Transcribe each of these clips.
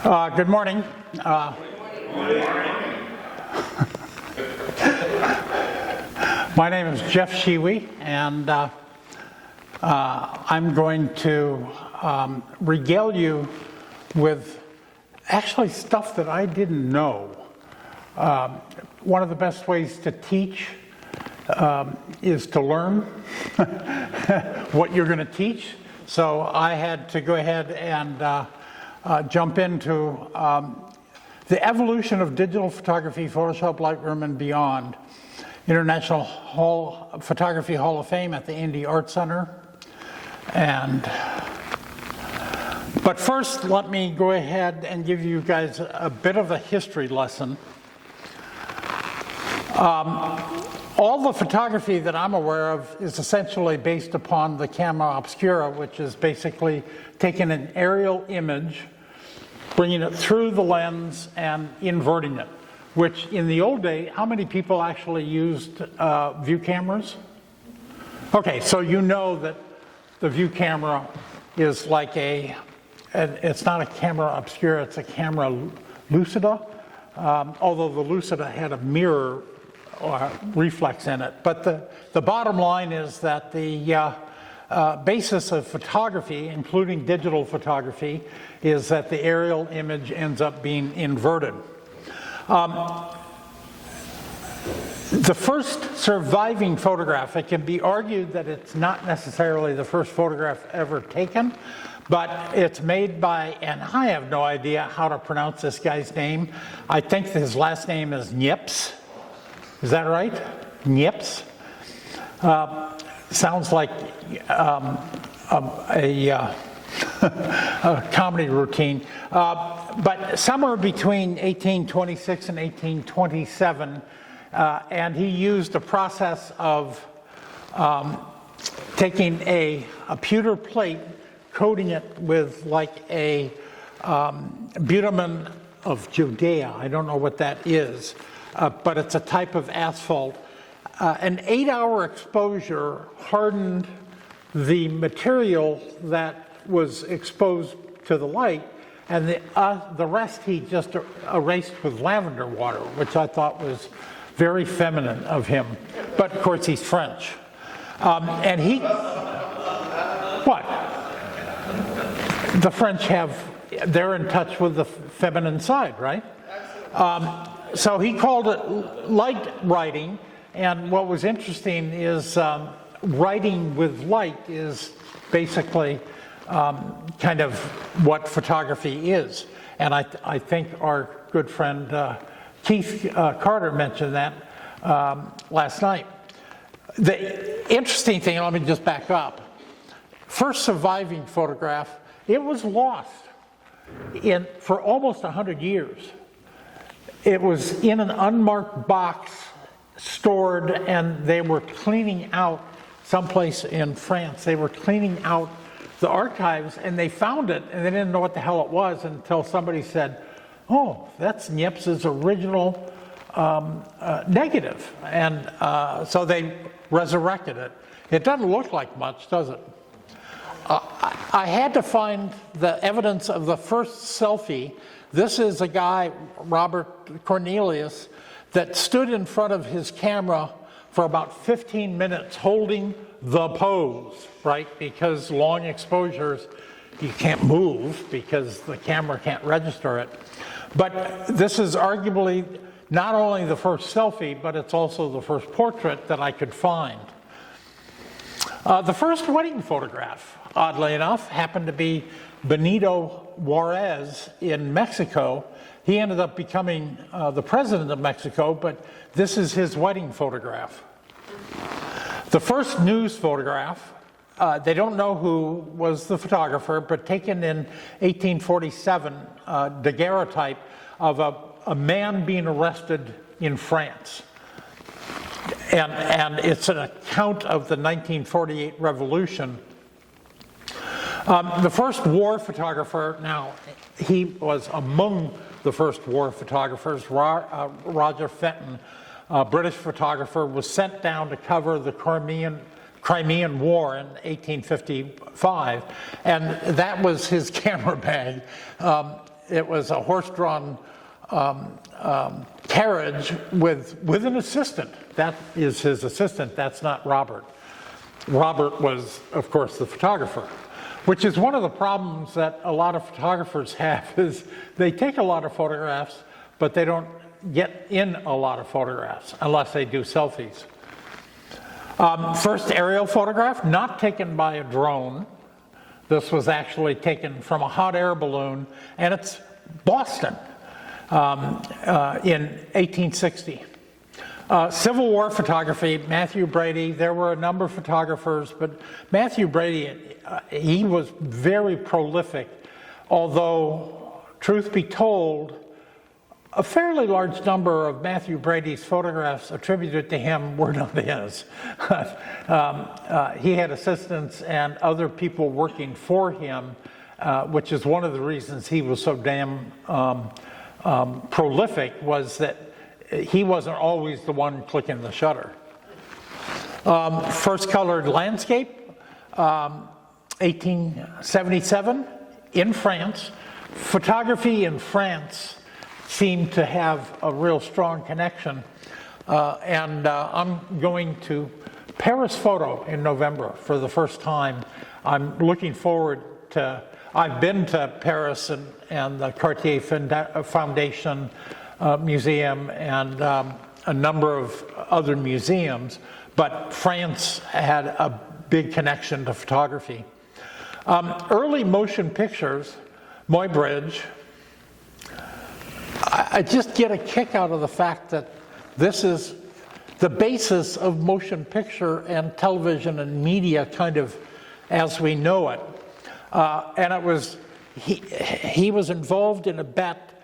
Good morning. My name is Jeff Schewe, and I'm going to regale you with actually stuff that I didn't know. One of the best ways to teach is to learn what you're going to teach. So I had to go ahead and jump into the evolution of digital photography, Photoshop, Lightroom, and beyond. International Photography Hall of Fame at the Indy Art Center. But first, let me go ahead and give you guys a bit of a history lesson. All the photography that I'm aware of is essentially based upon the camera obscura, which is basically taking an aerial image, bringing it through the lens and inverting it, which in the old day, how many people actually used view cameras? Okay, so you know that the view camera is like it's not a camera obscura, it's a camera lucida, although the lucida had a mirror reflex in it. But the bottom line is that the basis of photography, including digital photography, is that the aerial image ends up being inverted. The first surviving photograph, it can be argued that it's not necessarily the first photograph ever taken, but it's made by, and I have no idea how to pronounce this guy's name. I think his last name is Niepce. Is that right? Niepce? Sounds like a comedy routine. But somewhere between 1826 and 1827, and he used a process of taking a pewter plate, coating it with like a bitumen of Judea. I don't know what that is, but it's a type of asphalt. An 8-hour exposure hardened the material that was exposed to the light, and the rest he just erased with lavender water, which I thought was very feminine of him. But of course he's French. And he, what? The French they're in touch with the feminine side, right? So he called it light writing. And what was interesting is writing with light is basically kind of what photography is. And I think our good friend Keith Carter mentioned that last night. The interesting thing, let me just back up. First surviving photograph, it was lost for almost 100 years. It was in an unmarked box, stored, and they were cleaning out someplace in France. They were cleaning out the archives, and they found it, and they didn't know what the hell it was until somebody said, "Oh, that's Niepce's original negative," and so they resurrected it. It doesn't look like much, does it? I had to find the evidence of the first selfie. This is a guy, Robert Cornelius, that stood in front of his camera for about 15 minutes holding the pose, right? Because long exposures, you can't move because the camera can't register it. But this is arguably not only the first selfie, but it's also the first portrait that I could find. The first wedding photograph, oddly enough, happened to be Benito Juarez in Mexico. He ended up becoming the president of Mexico, but this is his wedding photograph. The first news photograph, they don't know who was the photographer, but taken in 1847, daguerreotype of a man being arrested in France. And it's an account of the 1948 revolution. The first war photographer, now he was among the first war photographers, Roger Fenton, a British photographer, was sent down to cover the Crimean War in 1855, and that was his camera bag. it was a horse-drawn carriage with an assistant. That is his assistant, that's not Robert. Robert was, of course, the photographer, which is one of the problems that a lot of photographers have, is they take a lot of photographs, but they don't get in a lot of photographs unless they do selfies. First aerial photograph, not taken by a drone. This was actually taken from a hot air balloon, and it's Boston in 1860. Civil War photography, Matthew Brady. There were a number of photographers, but Matthew Brady, he was very prolific, although, truth be told, a fairly large number of Matthew Brady's photographs attributed to him were not his. He had assistants and other people working for him, which is one of the reasons he was so damn prolific, was that he wasn't always the one clicking the shutter. First colored landscape, 1877 in France. Photography in France seemed to have a real strong connection. I'm going to Paris Photo in November for the first time. I'm looking forward to, I've been to Paris and the Cartier Foundation Museum and a number of other museums, but France had a big connection to photography. Early motion pictures, Muybridge. I just get a kick out of the fact that this is the basis of motion picture and television and media kind of as we know it. And it was, he was involved in a bet.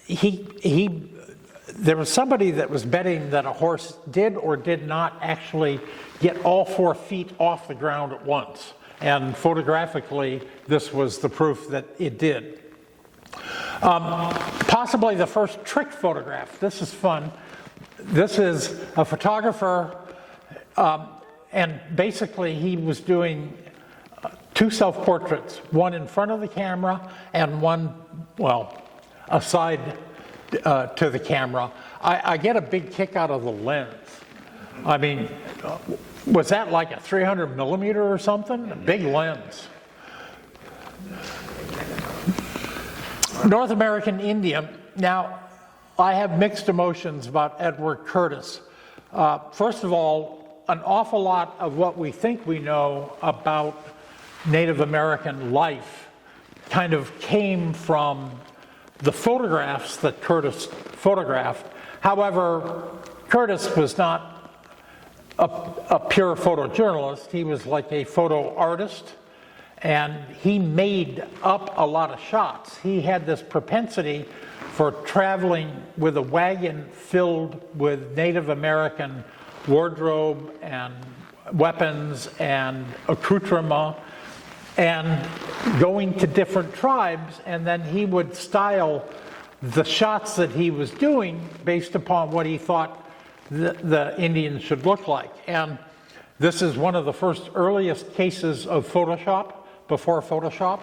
There was somebody that was betting that a horse did or did not actually get all 4 feet off the ground at once. And photographically, this was the proof that it did. Possibly the first trick photograph. This is fun. This is a photographer, and basically he was doing 2 self-portraits, one in front of the camera and one, well, aside to the camera. I get a big kick out of the lens. I mean, was that like a 300 millimeter or something? A big lens. North American Indian. Now, I have mixed emotions about Edward Curtis. First of all, an awful lot of what we think we know about Native American life kind of came from the photographs that Curtis photographed. However, Curtis was not a pure photojournalist. He was like a photo artist, and he made up a lot of shots. He had this propensity for traveling with a wagon filled with Native American wardrobe and weapons and accoutrement, and going to different tribes, and then he would style the shots that he was doing based upon what he thought the Indians should look like. And this is one of the first earliest cases of Photoshop, before Photoshop.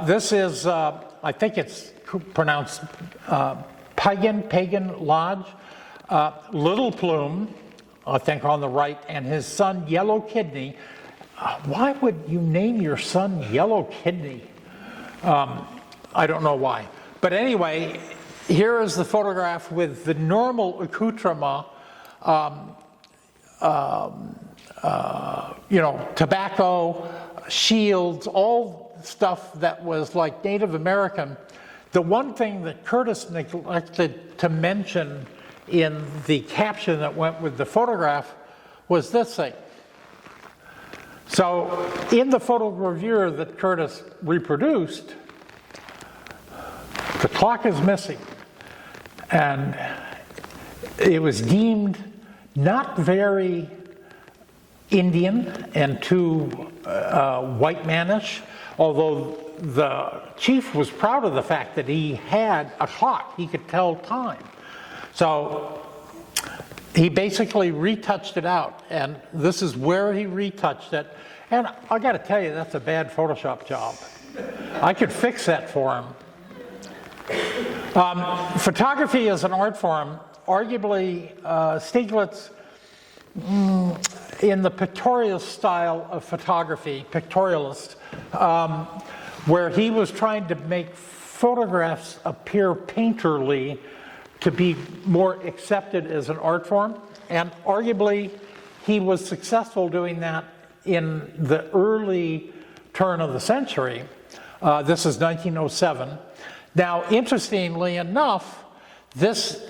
This is, I think it's pronounced Pagan Lodge. Little Plume, I think on the right, and his son Yellow Kidney. Why would you name your son Yellow Kidney? I don't know why. But anyway, here is the photograph with the normal accoutrement, tobacco, shields, all stuff that was like Native American. The one thing that Curtis neglected to mention in the caption that went with the photograph was this thing. So in the photogravure that Curtis reproduced, the clock is missing, and it was deemed not very Indian and too white mannish, although the chief was proud of the fact that he had a clock, he could tell time. So he basically retouched it out, and this is where he retouched it. And I got to tell you, that's a bad Photoshop job. I could fix that for him. Photography as an art form, arguably Stieglitz, in the pictorial style of photography, pictorialist, where he was trying to make photographs appear painterly to be more accepted as an art form, and arguably he was successful doing that in the early turn of the century. This is 1907. Now, interestingly enough, this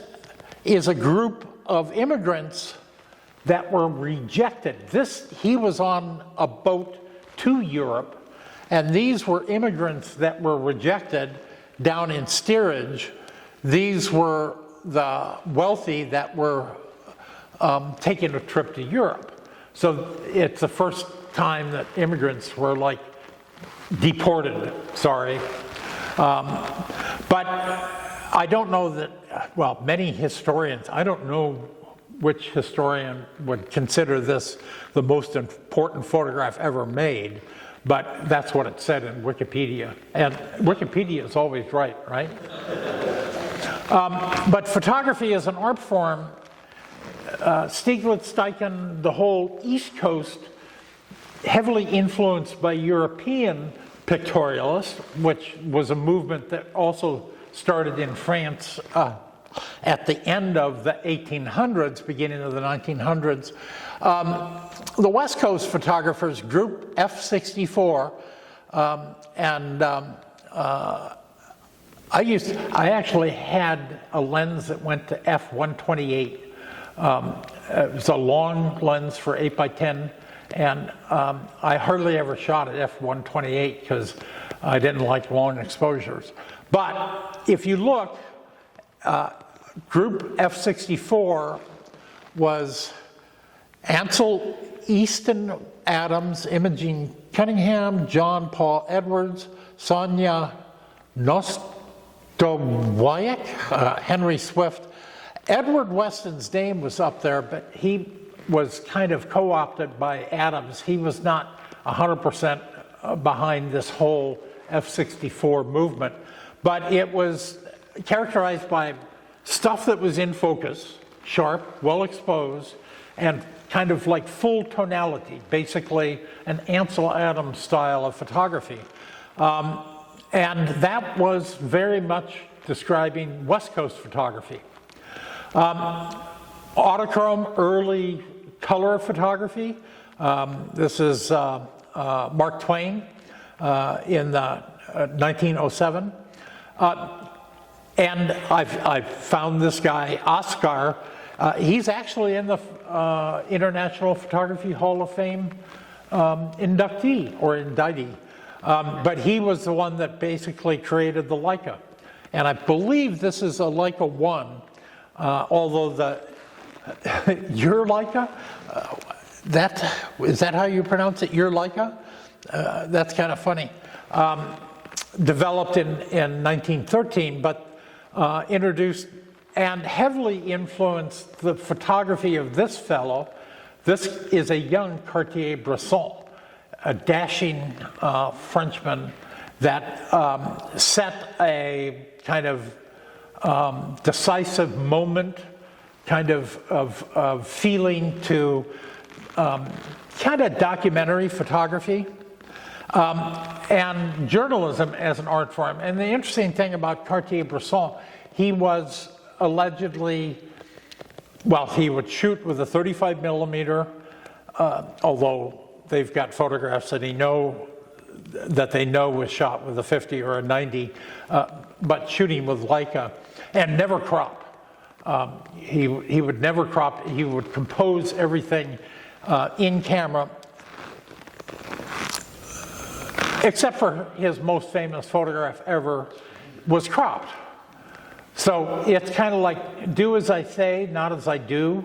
is a group of immigrants that were rejected. He was on a boat to Europe, and these were immigrants that were rejected down in steerage. These were the wealthy that were taking a trip to Europe. So it's the first time that immigrants were like deported, sorry. But I don't know that, well, many historians, I don't know which historian would consider this the most important photograph ever made, but that's what it said in Wikipedia. And Wikipedia is always right? But photography as an art form, Stieglitz, Steichen, the whole East Coast, heavily influenced by European pictorialists, which was a movement that also started in France at the end of the 1800s, beginning of the 1900s. The West Coast photographers, group F64, and I actually had a lens that went to f128. It was a long lens for 8x10, and I hardly ever shot at f128 because I didn't like long exposures. But if you look, group F64 was Ansel Easton Adams, Imogen Cunningham, John Paul Edwards, Sonia Nostowiak, Henry Swift. Edward Weston's name was up there, but he was kind of co-opted by Adams. He was not 100% behind this whole F64 movement, but it was characterized by stuff that was in focus, sharp, well exposed, and kind of like full tonality, basically an Ansel Adams style of photography. And that was very much describing West Coast photography. Autochrome, early color photography. This is Mark Twain in 1907. And I've found this guy, Oscar. He's actually in the International Photography Hall of Fame inductee or indictee. But he was the one that basically created the Leica. And I believe this is a Leica 1, although the your Leica, is that how you pronounce it, your Leica? That's kind of funny. Developed in 1913, but introduced and heavily influenced the photography of this fellow. This is a young Cartier-Bresson, a dashing Frenchman that set a kind of decisive moment, kind of feeling to kind of documentary photography. And journalism as an art form. And the interesting thing about Cartier-Bresson, he was allegedly, well, he would shoot with a 35 millimeter, although they've got photographs that they know was shot with a 50 or a 90, but shooting with Leica, and never crop. He would never crop. He would compose everything in camera, except for his most famous photograph ever was cropped. So it's kind of like, do as I say, not as I do.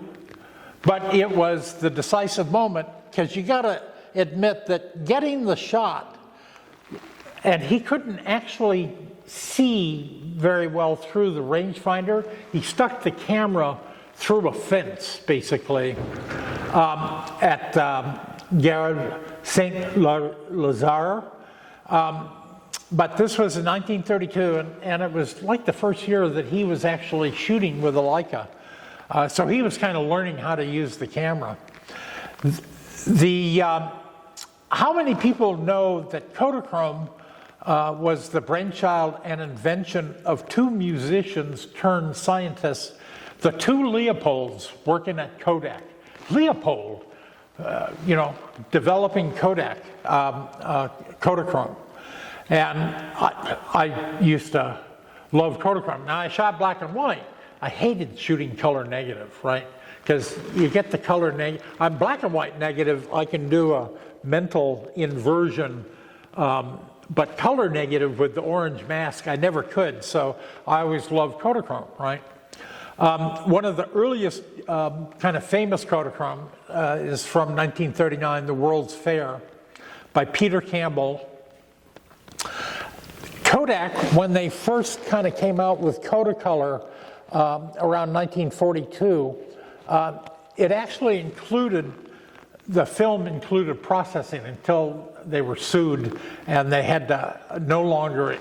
But it was the decisive moment, because you got to admit that getting the shot, and he couldn't actually see very well through the rangefinder. He stuck the camera through a fence, basically, at Gare Saint-Lazare. But this was in 1932, and it was like the first year that he was actually shooting with a Leica. So he was kind of learning how to use the camera. How many people know that Kodachrome was the brainchild and invention of two musicians turned scientists, the two Leopolds working at Kodak? Leopold, developing Kodak, Kodachrome. And I used to love Kodachrome. Now I shot black and white. I hated shooting color negative, right? Because you get the color negative. I'm black and white negative. I can do a mental inversion, but color negative with the orange mask, I never could. So I always loved Kodachrome, right? One of the earliest kind of famous Kodachrome is from 1939, The World's Fair, by Peter Campbell. Kodak, when they first kind of came out with Kodacolor around 1942, it actually included, the film included processing until they were sued and they had to no longer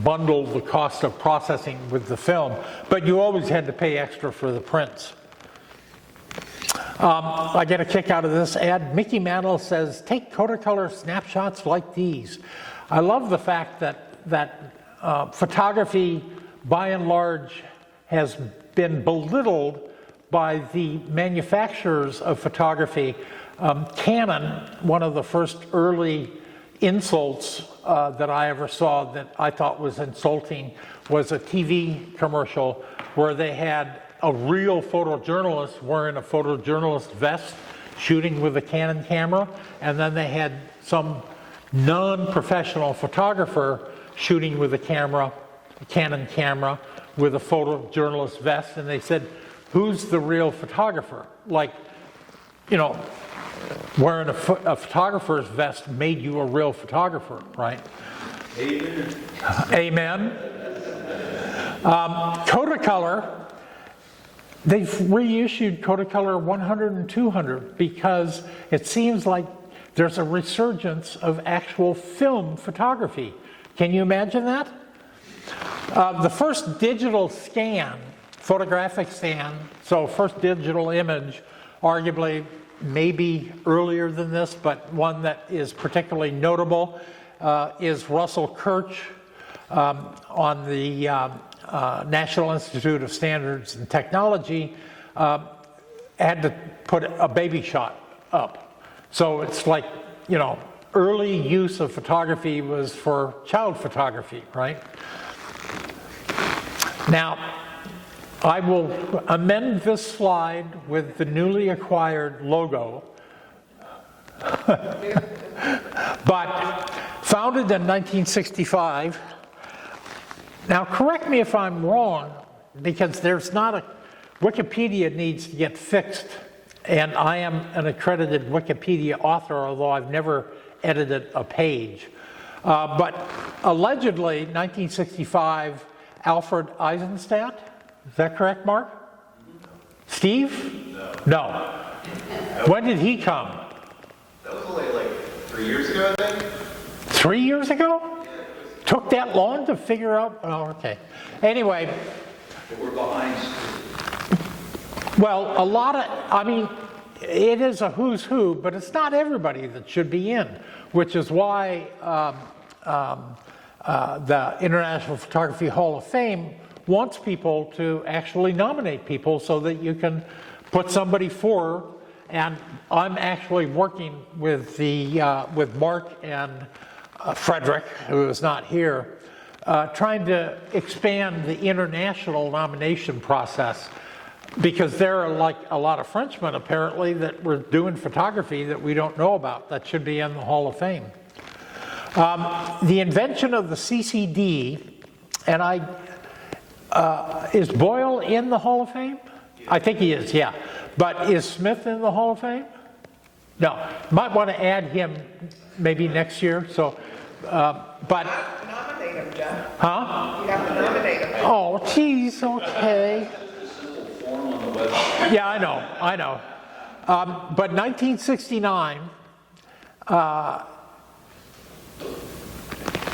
bundle the cost of processing with the film, but you always had to pay extra for the prints. I get a kick out of this ad. Mickey Mantle says, take Kodacolor snapshots like these. I love the fact that photography, by and large, has been belittled by the manufacturers of photography. Canon, one of the first early insults that I ever saw that I thought was insulting, was a TV commercial where they had a real photojournalist wearing a photojournalist vest shooting with a Canon camera, and then they had some non-professional photographer shooting with a Canon camera with a photojournalist vest, and they said, who's the real photographer? Like, wearing a photographer's vest made you a real photographer, right? Amen. Amen. Kodacolor, they've reissued Kodacolor 100 and 200 because it seems like there's a resurgence of actual film photography. Can you imagine that? The first digital scan, photographic scan, so first digital image, arguably maybe earlier than this, but one that is particularly notable is Russell Kirch on the National Institute of Standards and Technology had to put a baby shot up. So it's like, early use of photography was for child photography, right? Now, I will amend this slide with the newly acquired logo. But founded in 1965. Now, correct me if I'm wrong, because there's not a, Wikipedia needs to get fixed, and I am an accredited Wikipedia author, although I've never edited a page. But allegedly, 1965, Alfred Eisenstadt, is that correct, Mark? Steve? No. When did he come? That was only like 3 years ago, I think. 3 years ago? Took that long to figure out? Oh, okay. Anyway. But we're behind. Well, it is a who's who, but it's not everybody that should be in, which is why the International Photography Hall of Fame wants people to actually nominate people so that you can put somebody forward. And I'm actually working with with Mark and Frederick, who is not here, trying to expand the international nomination process, because there are like a lot of Frenchmen apparently that were doing photography that we don't know about that should be in the Hall of Fame. The invention of the CCD, and is Boyle in the Hall of Fame? I think he is, yeah. But is Smith in the Hall of Fame? No. Might want to add him maybe next year. So, but Nominate him, Jeff. huh? You have to nominate him. Oh, geez. Okay. Form on the website. Yeah, I know. But 1969.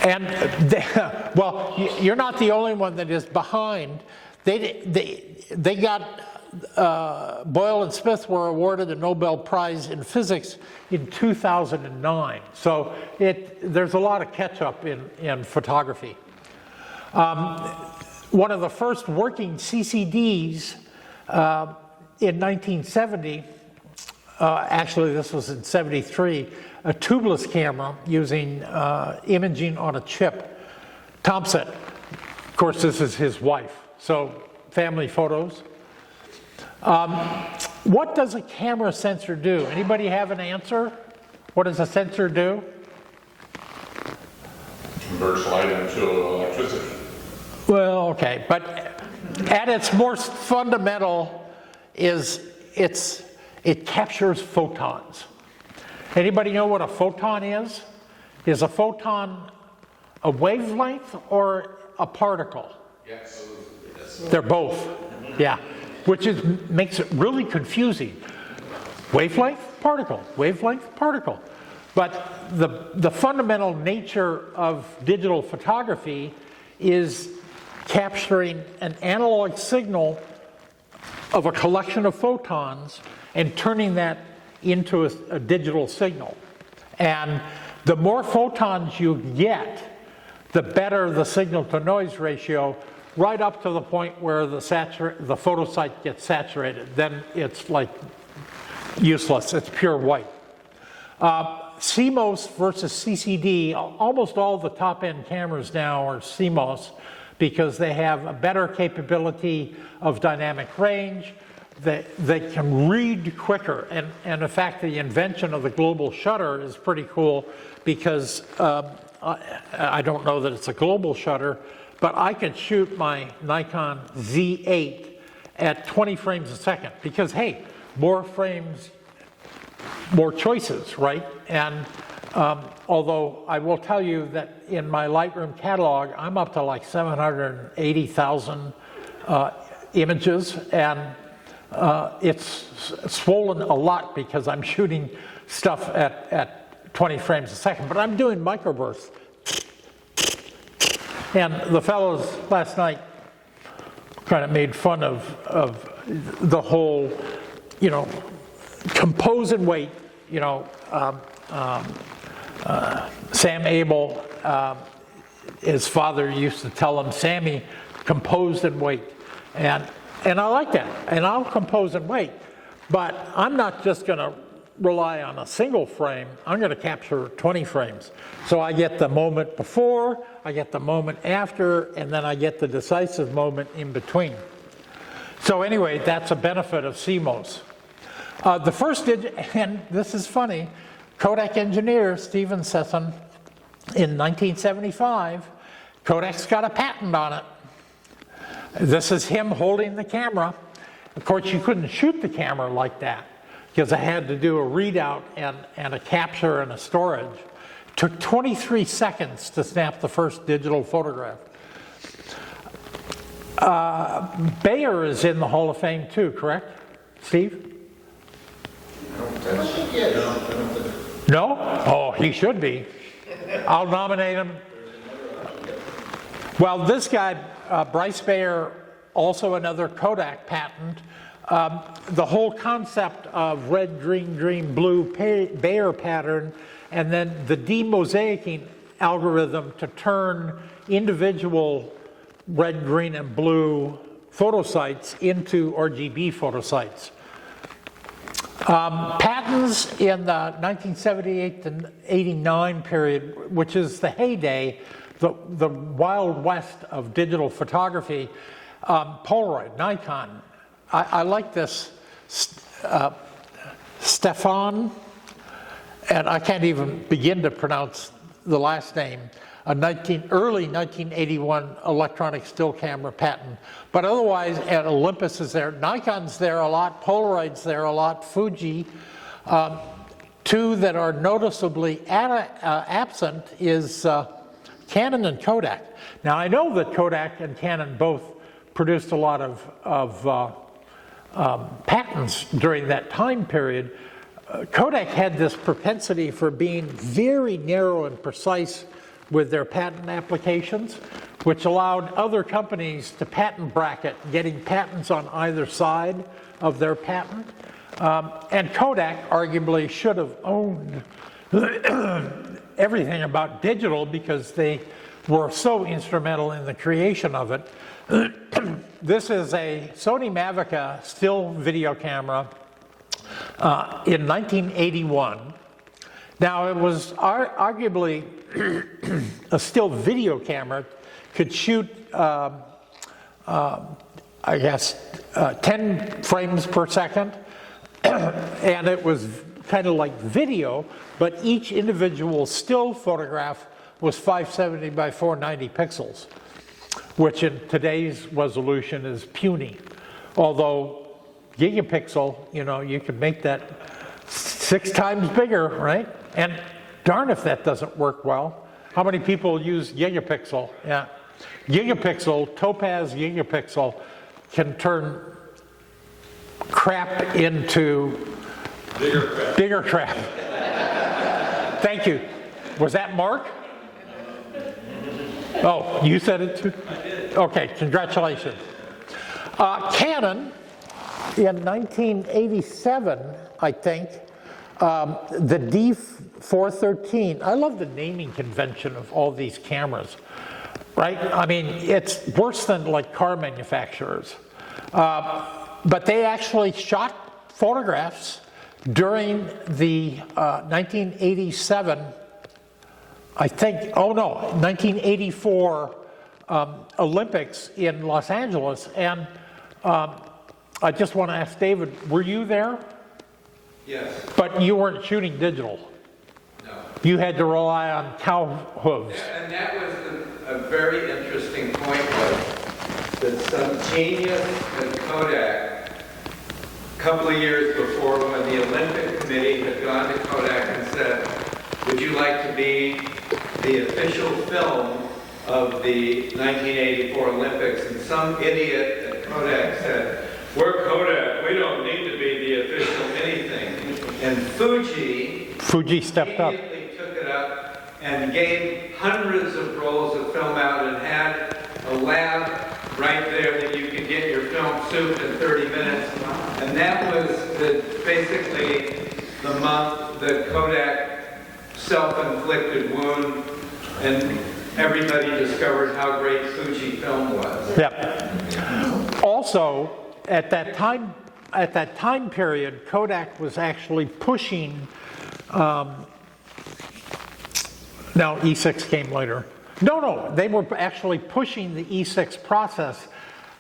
And well, you're not the only one that is behind. They got Boyle and Smith were awarded the Nobel Prize in Physics in 2009. So there's a lot of catch up in photography. One of the first working CCDs in 1970, actually this was in 73, a tubeless camera using imaging on a chip. Thompson, of course this is his wife, so family photos. What does a camera sensor do? Anybody have an answer? What does a sensor do? Converts light into electricity. Well, okay, but at its most fundamental it captures photons. Anybody know what a photon is? Is a photon a wavelength or a particle? Yes. They're both, yeah, which makes it really confusing. Wavelength, particle, wavelength, particle. But the fundamental nature of digital photography is capturing an analog signal of a collection of photons and turning that into a digital signal. And the more photons you get, the better the signal to noise ratio, right up to the point where the photo site gets saturated. Then it's like useless, it's pure white. CMOS versus CCD, almost all the top-end cameras now are CMOS because they have a better capability of dynamic range. They can read quicker, and in fact the invention of the global shutter is pretty cool because I don't know that it's a global shutter, but I could shoot my Nikon Z8 at 20 frames a second because, hey, more frames, more choices, right? And although I will tell you that in my Lightroom catalog, I'm up to like 780,000 images, and it's swollen a lot because I'm shooting stuff at 20 frames a second, but I'm doing microbursts. And the fellows last night kind of made fun of the whole, compose and wait, Sam Abel, his father used to tell him, Sammy, compose and wait. And I like that, and I'll compose and wait, but I'm not just going to rely on a single frame. I'm going to capture 20 frames. So I get the moment before, I get the moment after, and then I get the decisive moment in between. So anyway, that's a benefit of CMOS. The first, and this is funny, Kodak engineer Steven Sesson in 1975, Kodak's got a patent on it. This is him holding the camera. Of course, you couldn't shoot the camera like that because I had to do a readout and a capture and a storage. It took 23 seconds to snap the first digital photograph. Bayer is in the Hall of Fame too, correct, Steve? No? Oh, he should be. I'll nominate him. Well, this guy, Bryce Bayer, also another Kodak patent. The whole concept of red, green, green, blue Bayer pattern, and then the demosaicing algorithm to turn individual red, green, and blue photosites into RGB photosites. Patents in the 1978 to 89 period, which is the heyday, the Wild West of digital photography, Polaroid, Nikon. I like this Stefan, and I can't even begin to pronounce the last name, early 1981 electronic still camera patent. But otherwise, and Olympus is there, Nikon's there a lot, Polaroid's there a lot, Fuji. Two that are noticeably absent is Canon and Kodak. Now I know that Kodak and Canon both produced a lot of patents during that time period. Kodak had this propensity for being very narrow and precise with their patent applications, which allowed other companies to patent bracket, getting patents on either side of their patent. And Kodak arguably should have owned everything about digital because they were so instrumental in the creation of it. This is a Sony Mavica still video camera in 1981. Now, it was arguably a still video camera, could shoot, I guess, 10 frames per second, and it was kind of like video, but each individual still photograph was 570 by 490 pixels, which in today's resolution is puny. Although gigapixel, you know, you could make that 6 times bigger, right? And darn if that doesn't work well. How many people use gigapixel? Yeah. Gigapixel, Topaz gigapixel, can turn crap into bigger crap. Thank you. Was that Mark? Oh, you said it too? I did. Okay, congratulations. Canon, in 1987, I think, the D413, I love the naming convention of all these cameras, right? I mean, it's worse than like car manufacturers. But they actually shot photographs during the 1987, I think, 1984 Olympics in Los Angeles. And I just want to ask David, were you there? Yes. But you weren't shooting digital. No. You had to rely on cow hooves. Yeah, and that was a very interesting point, was that some genius at Kodak, a couple of years before, when the Olympic Committee had gone to Kodak and said, would you like to be the official film of the 1984 Olympics? And some idiot at Kodak said, we're Kodak, we don't need to be the official anything. And Fuji stepped up. immediately took it up and gave hundreds of rolls of film out and had a lab right there that you could get your film souped in 30 minutes. And that was basically the month that Kodak self-inflicted wound and everybody discovered how great Fuji film was. Yep. Also, at that time period, Kodak was actually pushing, now E6 came later. No, they were actually pushing the E6 process.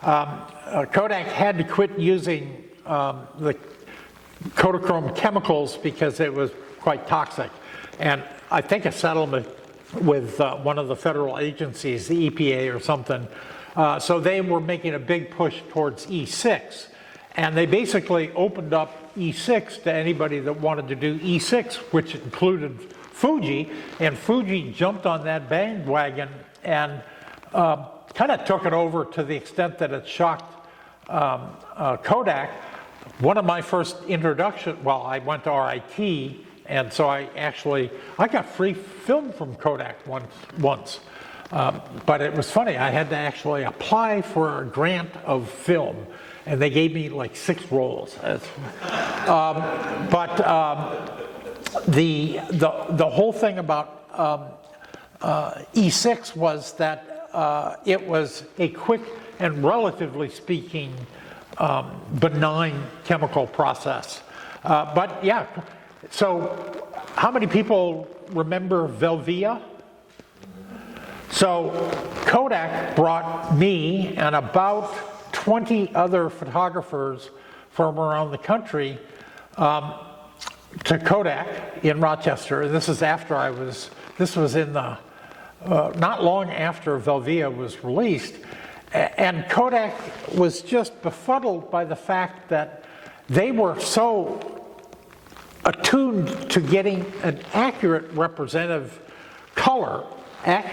Kodak had to quit using the Kodachrome chemicals because it was quite toxic. And I think a settlement with one of the federal agencies, the EPA or something. So they were making a big push towards E6. And they basically opened up E6 to anybody that wanted to do E6, which included Fuji. And Fuji jumped on that bandwagon and kind of took it over to the extent that it shocked Kodak. One of my first introductions, well, I went to RIT, and so I got free film from Kodak once. But it was funny, I had to actually apply for a grant of film, and they gave me like 6 rolls. The whole thing about E6 was that it was a quick and, relatively speaking, benign chemical process. But yeah, so how many people remember Velvia? So Kodak brought me and about 20 other photographers from around the country to Kodak in Rochester. This is after this was in the, not long after Velvia was released. And Kodak was just befuddled by the fact that they were so attuned to getting an accurate representative color, and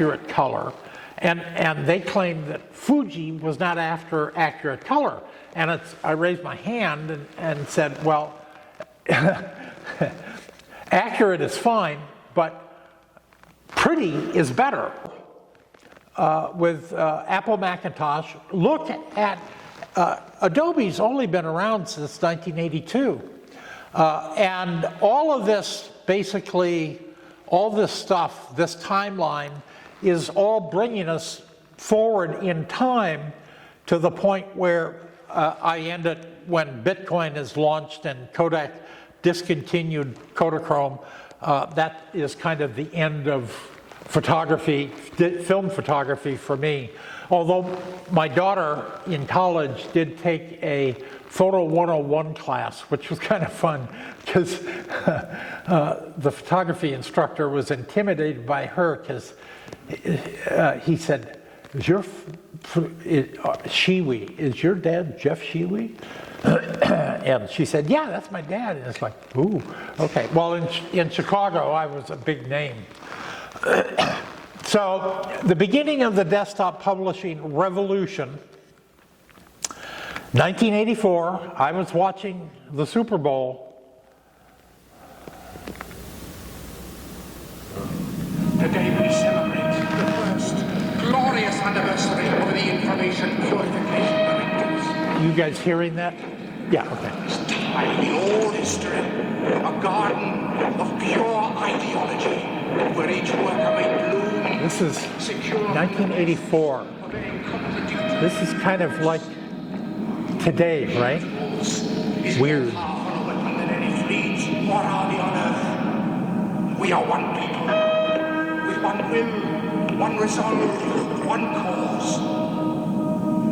they claimed that Fuji was not after accurate color. And I raised my hand and said, well, accurate is fine, but pretty is better with Apple Macintosh. Look at, Adobe's only been around since 1982. And all of this, basically, all this stuff, this timeline, is all bringing us forward in time to the point where I ended when Bitcoin is launched and Kodak discontinued Kodachrome. That is kind of the end of photography, film photography for me. Although my daughter in college did take a Photo 101 class, which was kind of fun because the photography instructor was intimidated by her because he said, is your Schewe, is your dad Jeff Schewe? And she said, yeah, that's my dad. And it's like, ooh, okay. Well, in Chicago, I was a big name. So the beginning of the desktop publishing revolution, 1984, I was watching the Super Bowl. Today we celebrate the first glorious anniversary of the Information Purification Directives. You guys hearing that? Yeah, okay. It's time in all history, a garden of pure ideology, where each worker may bloom. This is 1984. This is kind of like today, right? Weird. We are one people, with one will, one resolve, one cause.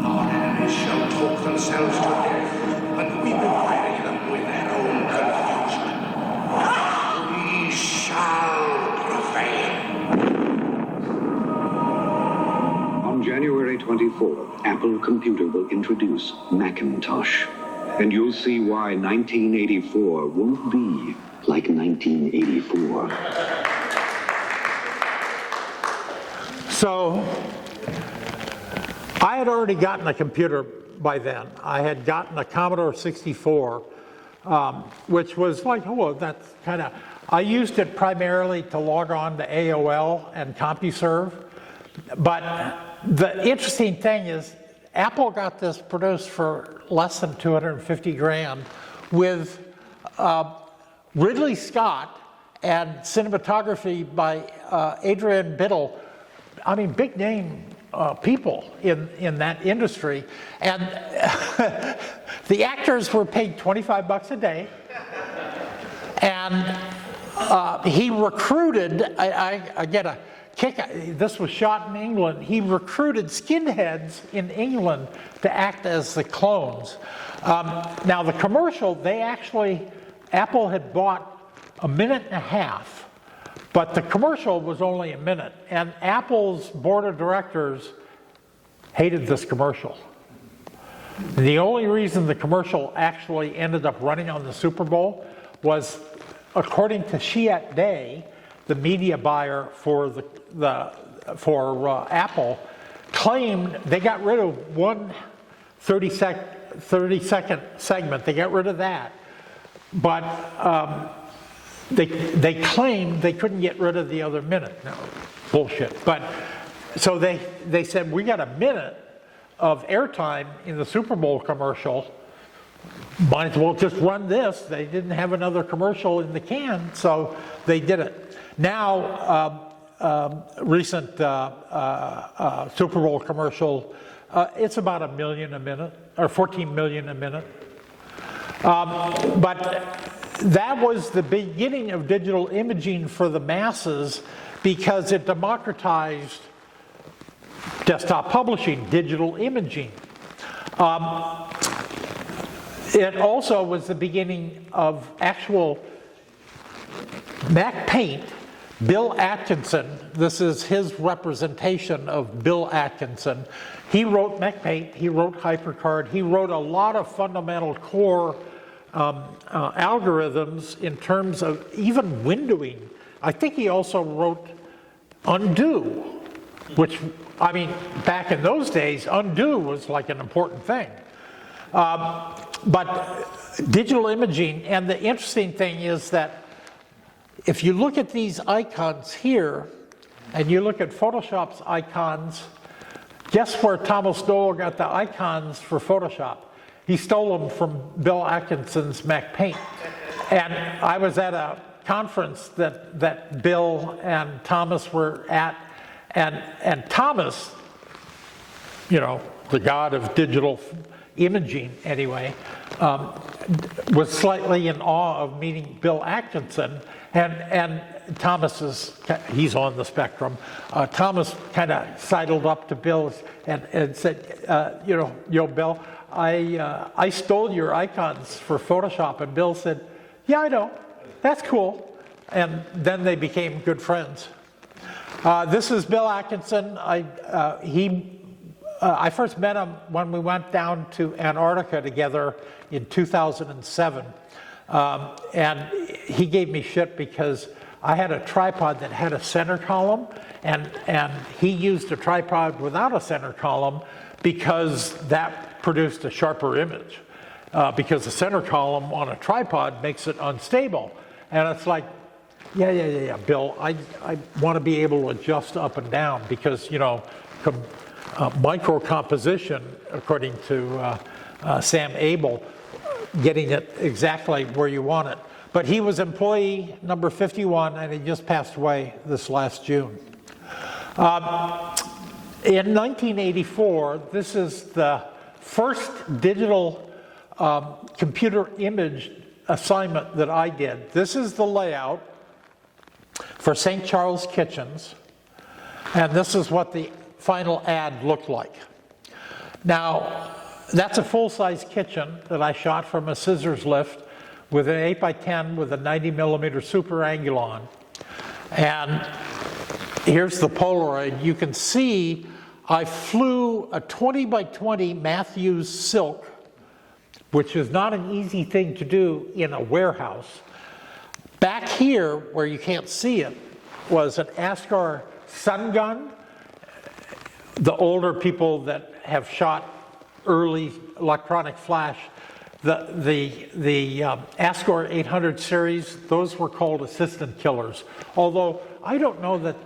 Our enemies shall talk themselves to death, and we will bury them with their own confusion. We shall prevail. On January 24th, Apple Computer will introduce Macintosh. And you'll see why 1984 won't be like 1984. So I had already gotten a computer by then. I had gotten a Commodore 64, which was like, oh, that's kind of, I used it primarily to log on to AOL and CompuServe. But the interesting thing is, Apple got this produced for less than 250 grand with Ridley Scott and cinematography by Adrian Biddle. I mean, big name people in that industry. And the actors were paid $25 a day. And he recruited, I get a kick, this was shot in England, he recruited skinheads in England to act as the clones. Now the commercial, they actually, Apple had bought a minute and a half, but the commercial was only a minute, and Apple's board of directors hated this commercial. The only reason the commercial actually ended up running on the Super Bowl was, according to Chiat Day, the media buyer for Apple, claimed they got rid of one 30-second segment. They got rid of that, but they claimed they couldn't get rid of the other minute. No, bullshit. But so they said, we got a minute of airtime in the Super Bowl commercial. Might as well just run this. They didn't have another commercial in the can, so they did it. Now, recent Super Bowl commercial, it's about 1 million a minute, or 14 million a minute. But that was the beginning of digital imaging for the masses because it democratized desktop publishing, digital imaging. It also was the beginning of actual Mac Paint. Bill Atkinson, this is his representation of Bill Atkinson. He wrote Mac Paint, he wrote HyperCard, he wrote a lot of fundamental core algorithms in terms of even windowing. I think he also wrote undo, which, I mean, back in those days, undo was like an important thing. But digital imaging, and the interesting thing is that if you look at these icons here, and you look at Photoshop's icons, guess where Thomas Doyle got the icons for Photoshop? He stole them from Bill Atkinson's Mac Paint. And I was at a conference that Bill and Thomas were at, and Thomas, you know, the god of digital imaging anyway, was slightly in awe of meeting Bill Atkinson, and Thomas he's on the spectrum. Thomas kind of sidled up to Bill and said, you know, Bill, I stole your icons for Photoshop, and Bill said, yeah, I know, that's cool. And then they became good friends. This is Bill Atkinson. I first met him when we went down to Antarctica together in 2007. And he gave me shit because I had a tripod that had a center column, and he used a tripod without a center column because that produced a sharper image. Because the center column on a tripod makes it unstable. And it's like, yeah, Bill, I want to be able to adjust up and down because, you know, micro composition, according to Sam Abel, getting it exactly where you want it. But he was employee number 51, and he just passed away this last June. In 1984, this is the first digital computer image assignment that I did. This is the layout for St. Charles Kitchens, and this is what the final ad looked like. Now, that's a full-size kitchen that I shot from a scissors lift with an 8x10 with a 90mm super angulon. And here's the Polaroid. You can see I flew a 20x20 Matthews silk, which is not an easy thing to do in a warehouse. Back here, where you can't see it, was an Ascar sun gun. The older people that have shot early electronic flash, the Ascar 800 series, those were called assistant killers. Although I don't know that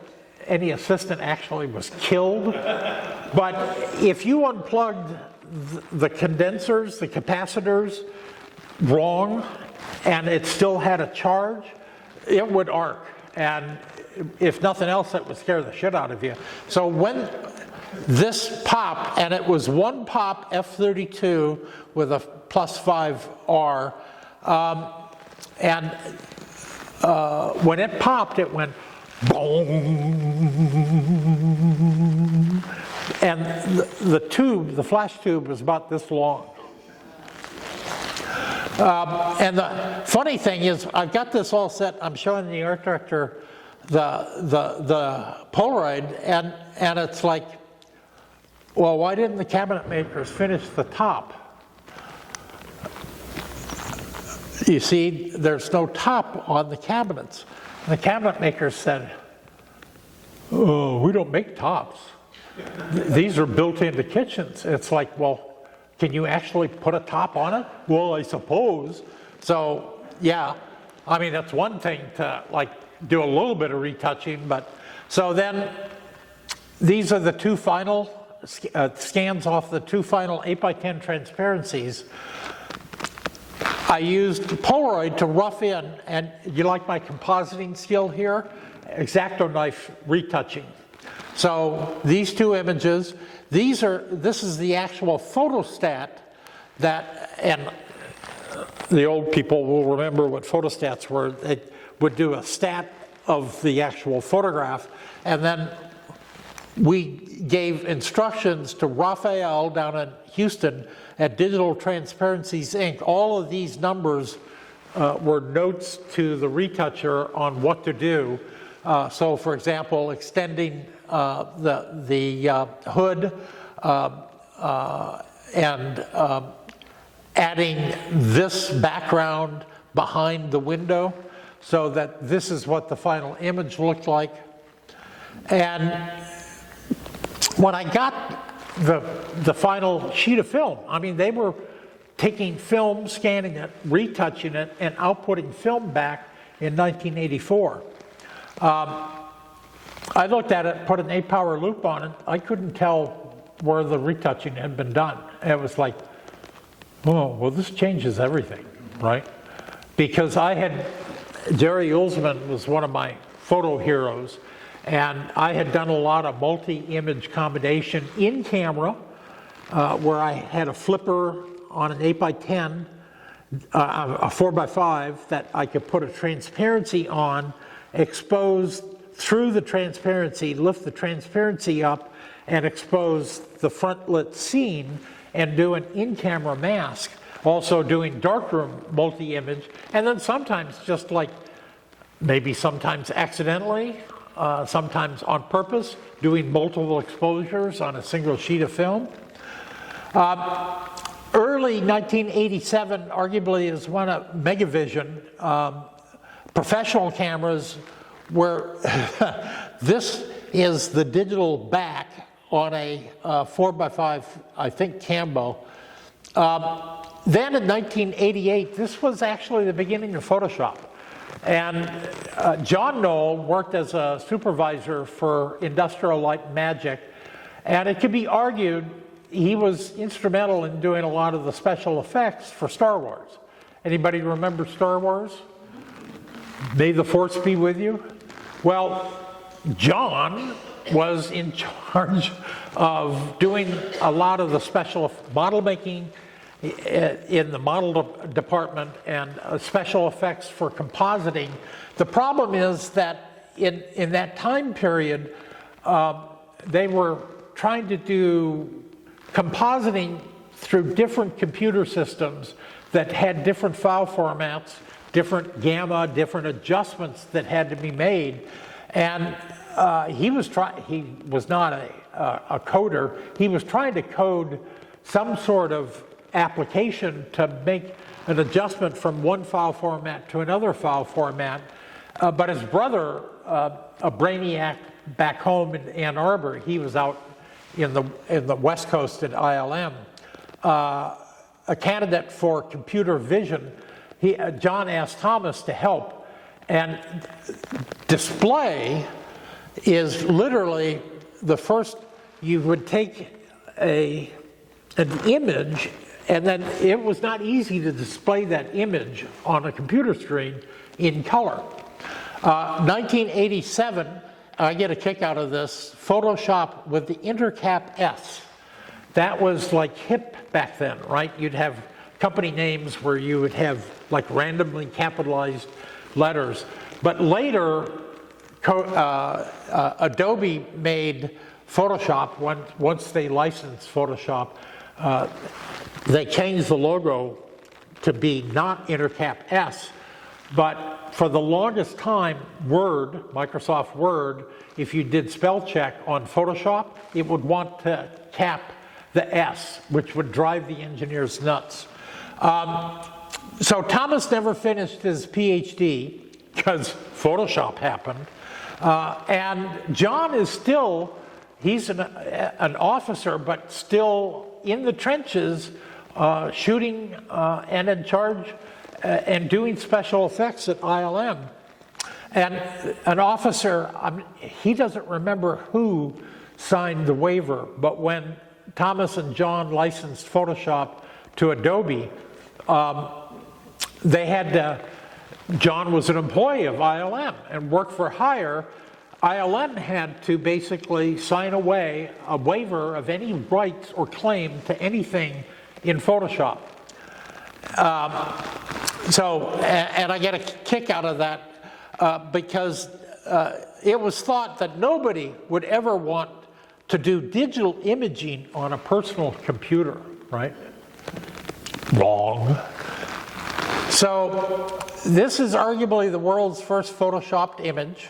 any assistant actually was killed, but if you unplugged the condensers, the capacitors, wrong, and it still had a charge, it would arc. And if nothing else, it would scare the shit out of you. So when this popped, and it was one pop F32 with a +5R, and when it popped, it went boom, and the flash tube was about this long. And the funny thing is, I've got this all set. I'm showing the art director the Polaroid, and it's like, well, why didn't the cabinet makers finish the top? You see, there's no top on the cabinets. And the cabinet makers said, oh, we don't make tops. These are built into kitchens. It's like, well, can you actually put a top on it? Well, I suppose. So, yeah, I mean, that's one thing to like do a little bit of retouching, but so then these are the two final scans off the two final 8x10 transparencies. I used Polaroid to rough in, and you like my compositing skill here? X-Acto knife retouching. So these two images, this is the actual photostat that, and the old people will remember what photostats were. They would do a stat of the actual photograph, and then we gave instructions to Raphael down in Houston at Digital Transparencies Inc. All of these numbers were notes to the retoucher on what to do. So, for example, extending the hood and adding this background behind the window so that this is what the final image looked like. And when I got the final sheet of film, I mean, they were taking film, scanning it, retouching it, and outputting film back in 1984. I I looked at it, put an 8-power loop on it. I couldn't tell where the retouching had been done. And it was like, oh, well, this changes everything, right? Because Jerry Ullsman was one of my photo heroes, and I had done a lot of multi-image combination in camera, where I had a flipper on an 8x10, a 4x5 that I could put a transparency on, expose through the transparency, lift the transparency up, and expose the front lit scene, and do an in-camera mask. Also doing darkroom multi-image, and then sometimes just like, maybe sometimes accidentally, sometimes on purpose, doing multiple exposures on a single sheet of film. Early 1987 arguably is when Megavision, professional cameras, where this is the digital back on a 4x5, I think, Cambo. Then in 1988, this was actually the beginning of Photoshop. And John Knoll worked as a supervisor for Industrial Light Magic, and it could be argued he was instrumental in doing a lot of the special effects for Star Wars. Anybody remember Star Wars? May the Force be with you? Well, John was in charge of doing a lot of the special model making in the model department and special effects for compositing. The problem is that in that time period, they were trying to do compositing through different computer systems that had different file formats, different gamma, different adjustments that had to be made. And he was not a coder. He was trying to code some sort of application to make an adjustment from one file format to another file format. But his brother, a brainiac back home in Ann Arbor, he was out in the West Coast at ILM, a candidate for computer vision. John asked Thomas to help, and display is literally the first. You would take an image, and then it was not easy to display that image on a computer screen in color. 1987, I get a kick out of this, Photoshop with the Intercap S. That was like hip back then, right? You'd have company names where you would have like randomly capitalized letters. But later, Adobe made Photoshop, once they licensed Photoshop, they changed the logo to be not Intercap S, but for the longest time, Word, Microsoft Word, if you did spell check on Photoshop, it would want to cap the S, which would drive the engineers nuts. So Thomas never finished his PhD because Photoshop happened. And John is still, he's an officer, but still in the trenches, shooting and in charge and doing special effects at ILM. And an officer, he doesn't remember who signed the waiver, but when Thomas and John licensed Photoshop to Adobe, they had to, John was an employee of ILM and worked for hire. ILM had to basically sign away a waiver of any rights or claim to anything in Photoshop. And I get a kick out of that because it was thought that nobody would ever want to do digital imaging on a personal computer, right? Wrong. So this is arguably the world's first photoshopped image.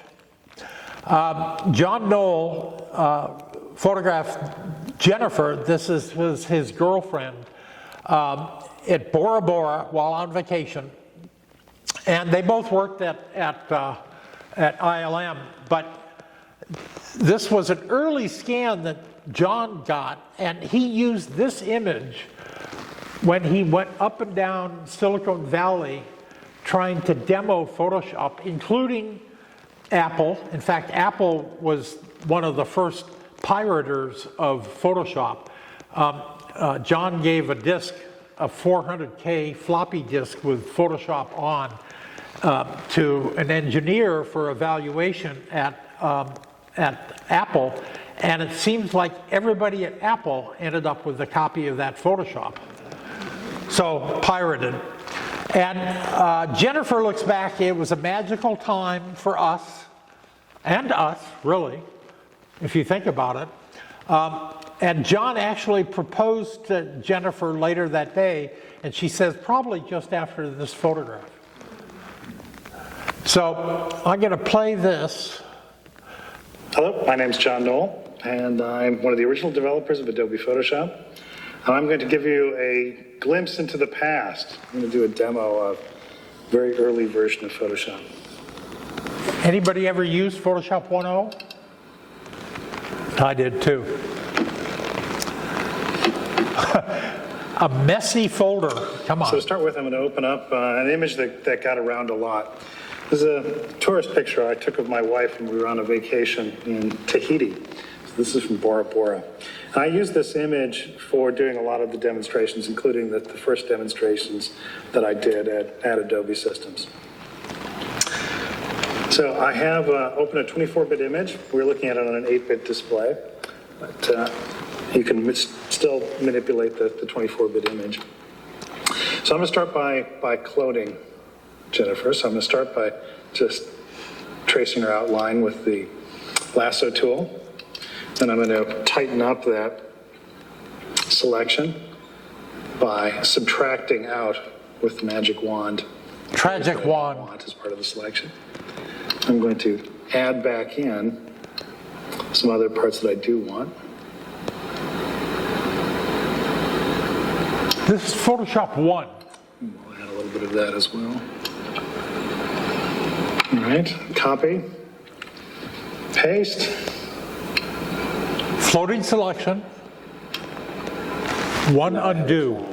John Knoll photographed Jennifer, this was his girlfriend, at Bora Bora while on vacation. And they both worked at ILM, but this was an early scan that John got, and he used this image when he went up and down Silicon Valley trying to demo Photoshop, including Apple. In fact, Apple was one of the first pirators of Photoshop. John gave a disk, a 400K floppy disk with Photoshop on, to an engineer for evaluation at Apple, and it seems like everybody at Apple ended up with a copy of that Photoshop. So, pirated. And Jennifer looks back, it was a magical time for us, and us, really, if you think about it. And John actually proposed to Jennifer later that day, and she says, probably just after this photograph. So, I'm going to play this. Hello, my name's John Knoll, and I'm one of the original developers of Adobe Photoshop. And I'm going to give you a glimpse into the past. I'm going to do a demo of a very early version of Photoshop. Anybody ever used Photoshop 1.0? I did too. A messy folder, come on. So to start with, I'm going to open up an image that got around a lot. This is a tourist picture I took of my wife when we were on a vacation in Tahiti. So this is from Bora Bora. And I used this image for doing a lot of the demonstrations, including the first demonstrations that I did at Adobe Systems. So I have opened a 24-bit image. We're looking at it on an 8-bit display, but you can still manipulate the 24-bit image. So I'm going to start by cloning Jennifer. So I'm going to start by just tracing her outline with the lasso tool. Then I'm going to tighten up that selection by subtracting out with the magic wand. Tragic wand. As part of the selection. I'm going to add back in some other parts that I do want. This is Photoshop 1. We'll add a little bit of that as well. All right, copy, paste. Floating selection. One undo.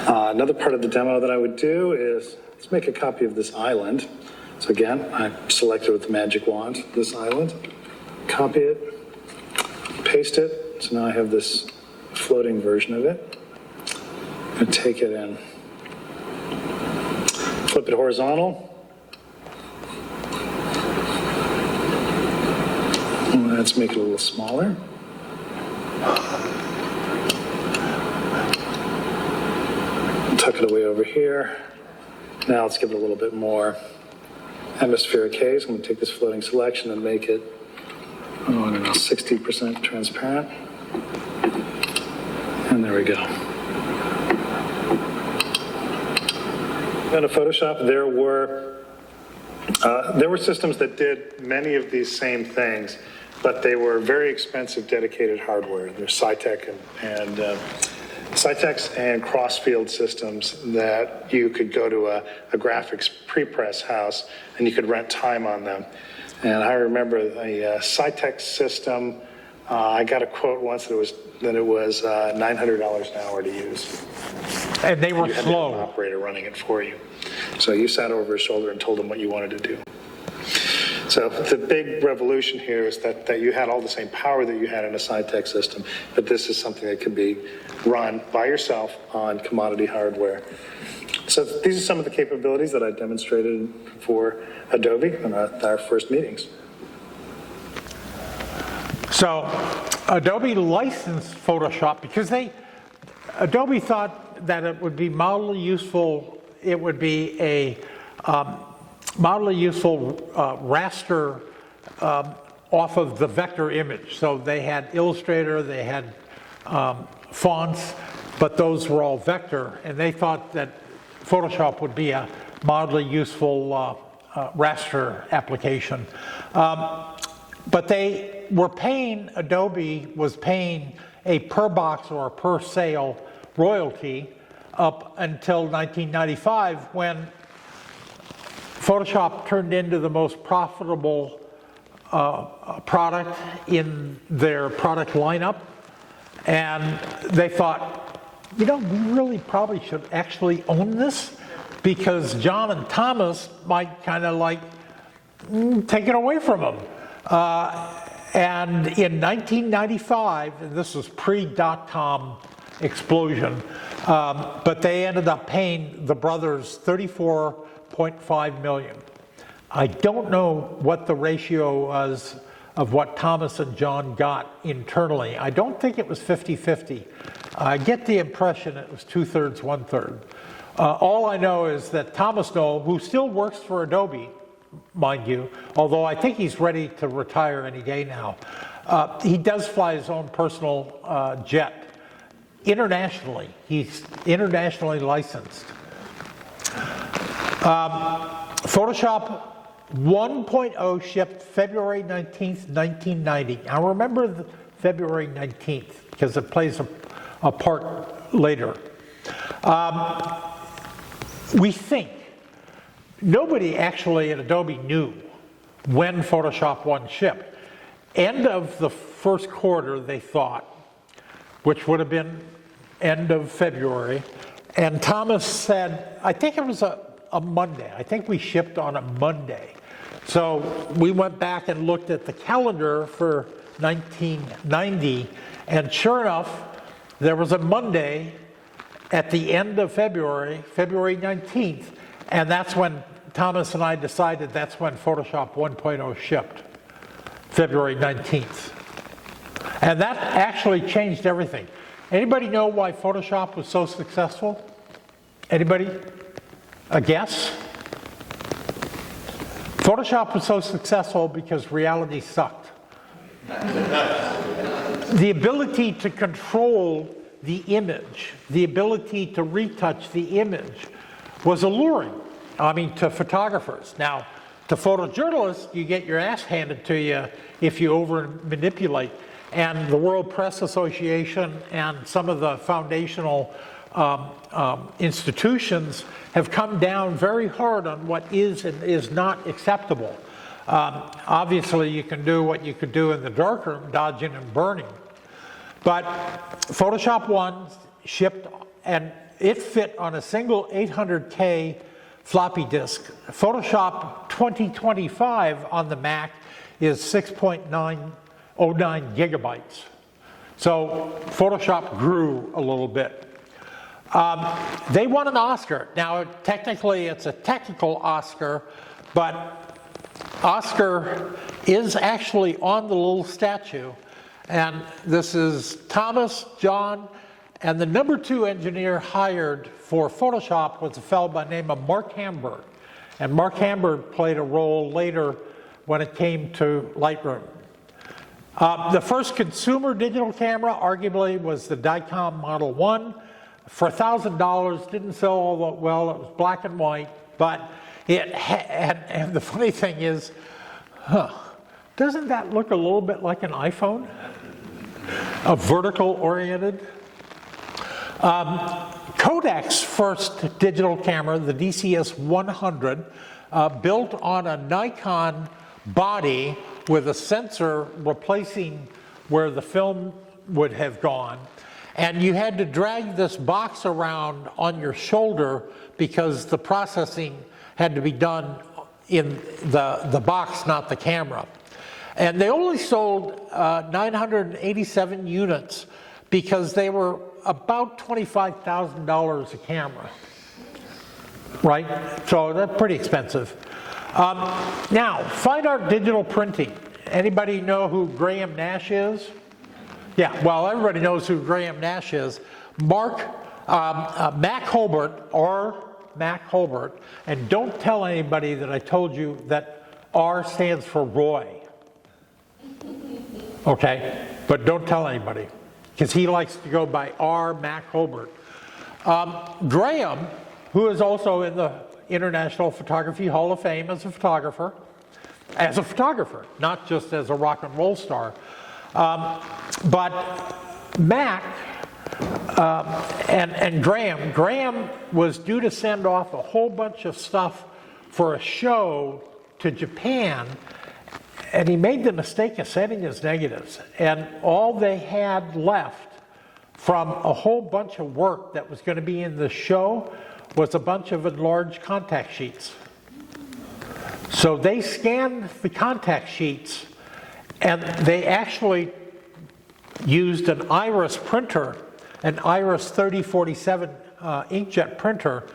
Another part of the demo that I would do is, let's make a copy of this island. So again, I selected with the magic wand, this island, copy it, paste it. So now I have this floating version of it. I'm going to take it and flip it horizontal. And let's make it a little smaller. Tuck it away over here. Now let's give it a little bit more atmospheric haze. I'm going to take this floating selection and make it, I don't know, 60% transparent. And there we go. In Photoshop, there were systems that did many of these same things, but they were very expensive dedicated hardware. There's Cytec and Cytex and cross-field systems that you could go to a graphics pre-press house and you could rent time on them. And I remember a Cytex system, I got a quote once that it was $900 an hour to use. And they were You had slow. an operator running it for you. So you sat over his shoulder and told him what you wanted to do. So the big revolution here is that you had all the same power that you had in a Cytec system, but this is something that could be run by yourself on commodity hardware. So these are some of the capabilities that I demonstrated for Adobe in our first meetings. So Adobe licensed Photoshop because Adobe thought that it would be mildly useful. It would be a mildly useful raster off of the vector image. So they had Illustrator, they had fonts, but those were all vector, and they thought that Photoshop would be a mildly useful raster application. But they were paying, Adobe was paying a per box or a per sale royalty up until 1995 when Photoshop turned into the most profitable product in their product lineup. And they thought, we really probably should actually own this because John and Thomas might kind of like take it away from him. And in 1995, and this was pre-dot-com explosion, but they ended up paying the brothers $34.5 million. I don't know what the ratio was of what Thomas and John got internally. I don't think it was 50-50. I get the impression it was 2/3, 1/3. All I know is that Thomas Knoll, who still works for Adobe, mind you, although I think he's ready to retire any day now, he does fly his own personal jet internationally. He's internationally licensed. Photoshop 1.0 shipped February 19th, 1990. Now remember the February 19th because it plays a part later. We think nobody actually at Adobe knew when Photoshop 1 shipped. End of the first quarter, they thought, which would have been end of February. And Thomas said, I think it was a Monday. I think we shipped on a Monday. So we went back and looked at the calendar for 1990, and sure enough, there was a Monday at the end of February, February 19th, and that's when Thomas and I decided that's when Photoshop 1.0 shipped, February 19th. And that actually changed everything. Anybody know why Photoshop was so successful? Anybody? A guess? Photoshop was so successful because reality sucked. The ability to control the image, the ability to retouch the image was alluring, I mean, to photographers. Now, to photojournalists, you get your ass handed to you if you over manipulate. And the World Press Association and some of the foundational institutions have come down very hard on what is and is not acceptable. Obviously, you can do what you could do in the darkroom, dodging and burning. But Photoshop 1 shipped, and it fit on a single 800K floppy disk. Photoshop 2025 on the Mac is 6.909 gigabytes. So Photoshop grew a little bit. They won an Oscar. Now, technically, it's a technical Oscar, but Oscar is actually on the little statue. And this is Thomas, John, and the number 2 engineer hired for Photoshop was a fellow by the name of Mark Hamburg. And Mark Hamburg played a role later when it came to Lightroom. The first consumer digital camera, arguably, was the Dicom Model 1. For $1,000, didn't sell all that well. It was black and white, but it had, and the funny thing is, doesn't that look a little bit like an iPhone? A vertical oriented. Kodak's first digital camera, the DCS 100, built on a Nikon body with a sensor replacing where the film would have gone. And you had to drag this box around on your shoulder because the processing had to be done in the box, not the camera. And they only sold 987 units because they were about $25,000 a camera, right? So that's pretty expensive. Now, fine art digital printing. Anybody know who Graham Nash is? Yeah, well, everybody knows who Graham Nash is. Mac Holbert, and don't tell anybody that I told you that R stands for Roy. Okay, but don't tell anybody, because he likes to go by R. Mac Holbert. Graham, who is also in the International Photography Hall of Fame as a photographer, not just as a rock and roll star. But Mac and Graham was due to send off a whole bunch of stuff for a show to Japan, and he made the mistake of sending his negatives. And all they had left from a whole bunch of work that was going to be in the show was a bunch of enlarged contact sheets. So they scanned the contact sheets, and they actually used an Iris printer, an Iris 3047 inkjet printer,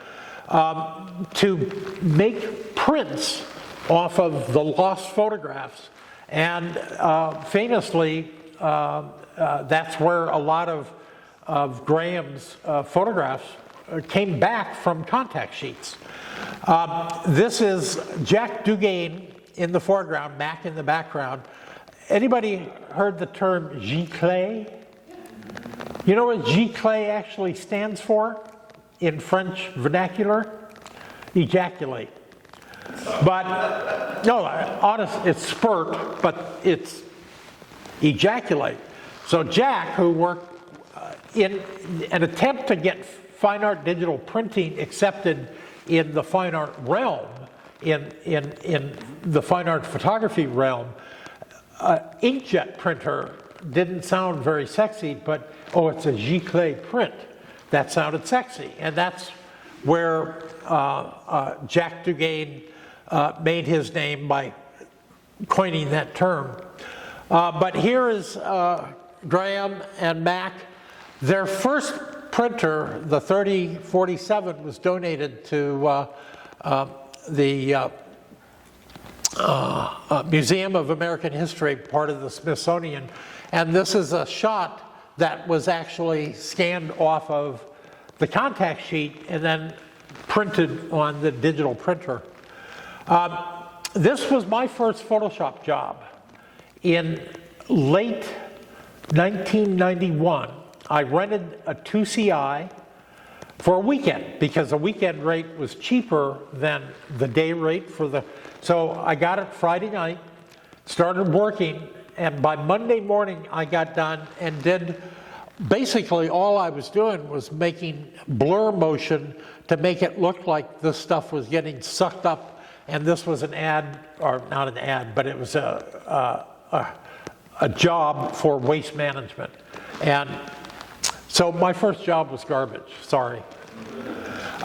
to make prints off of the lost photographs. And famously, that's where a lot of Graham's photographs came back from contact sheets. This is Jack Dugain in the foreground, Mac in the background. Anybody heard the term giclée? You know what giclée actually stands for in French vernacular? Ejaculate. But, no, honest, it's spurt, but it's ejaculate. So Jack, who worked in an attempt to get fine art digital printing accepted in the fine art realm, in the fine art photography realm, inkjet printer didn't sound very sexy, but, oh, it's a giclée print. That sounded sexy. And that's where Jack Dugain made his name by coining that term. But here is Graham and Mac. Their first printer, the 3047, was donated to the Museum of American History, part of the Smithsonian. And this is a shot that was actually scanned off of the contact sheet and then printed on the digital printer. This was my first Photoshop job. In late 1991, I rented a 2CI for a weekend because the weekend rate was cheaper than the day rate for the... So I got it Friday night, started working, and by Monday morning I got done and did... Basically all I was doing was making blur motion to make it look like this stuff was getting sucked up, and this was an ad, or not an ad, but it was a job for waste management. And so my first job was garbage, sorry.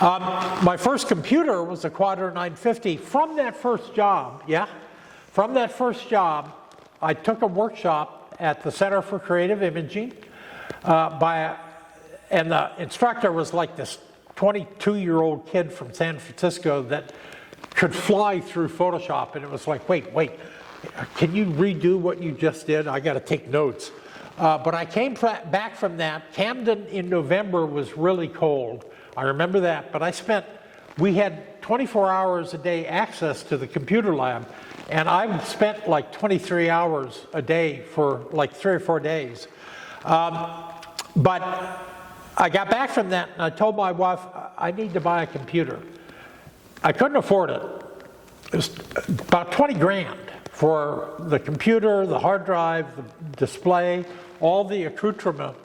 My first computer was a Quadra 950. From that first job, from that first job, I took a workshop at the Center for Creative Imaging, and the instructor was like this 22-year-old kid from San Francisco that could fly through Photoshop, and it was like, wait, can you redo what you just did? I got to take notes. But I came back from that. Camden in November was really cold. I remember that, but we had 24 hours a day access to the computer lab, and I spent like 23 hours a day for like 3 or 4 days. But I got back from that and I told my wife, I need to buy a computer. I couldn't afford it. It was about 20 grand for the computer, the hard drive, the display, all the accoutrement.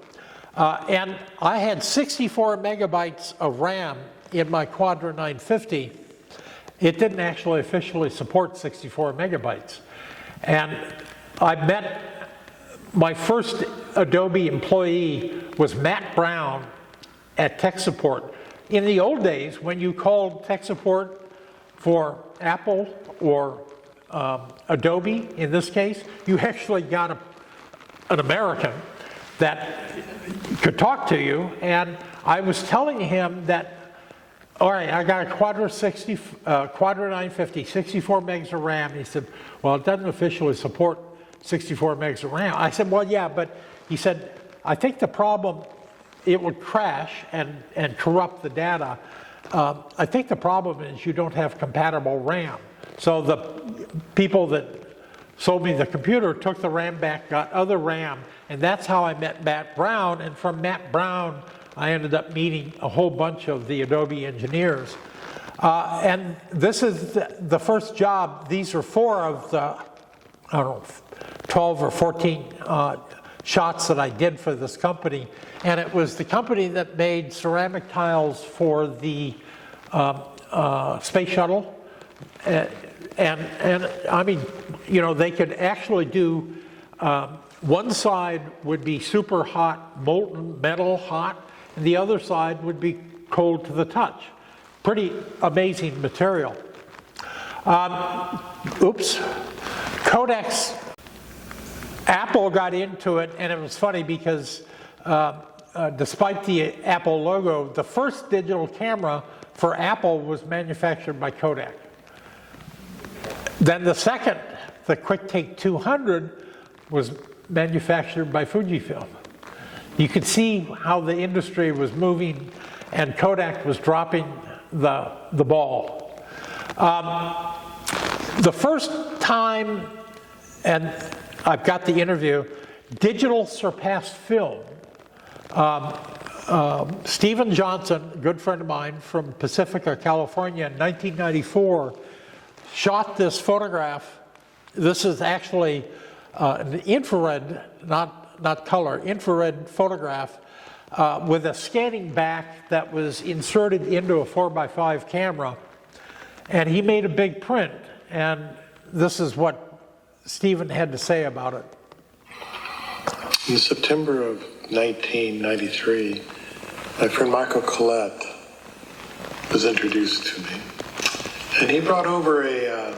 And I had 64 megabytes of RAM in my Quadra 950. It didn't actually officially support 64 megabytes. And I met my first Adobe employee was Matt Brown at tech support. In the old days, when you called tech support for Apple or Adobe, in this case, you actually got an American that could talk to you. And I was telling him that, all right, I got a Quadra 950, 64 megs of RAM. He said, well, it doesn't officially support 64 megs of RAM. I said, well, yeah, but he said, I think the problem, it would crash and corrupt the data. I think the problem is you don't have compatible RAM. So the people that sold me the computer took the RAM back, got other RAM, and that's how I met Matt Brown. And from Matt Brown, I ended up meeting a whole bunch of the Adobe engineers. And this is the first job. These are 4 of the, I don't know, 12 or 14 shots that I did for this company. And it was the company that made ceramic tiles for the space shuttle. And I mean, you know, they could actually do, one side would be super hot, molten metal hot, and the other side would be cold to the touch. Pretty amazing material. Kodak's, Apple got into it, and it was funny because despite the Apple logo, the first digital camera for Apple was manufactured by Kodak. Then the second, the QuickTake 200, was manufactured by Fujifilm. You could see how the industry was moving, and Kodak was dropping the ball. The first time, and I've got the interview, digital surpassed film. Stephen Johnson, a good friend of mine from Pacifica, California, in 1994, shot this photograph. This is actually an infrared, not color, infrared photograph with a scanning back that was inserted into a 4x5 camera. And he made a big print, and this is what Stephen had to say about it. In September of 1993, my friend Michael Collette was introduced to me, and he brought over a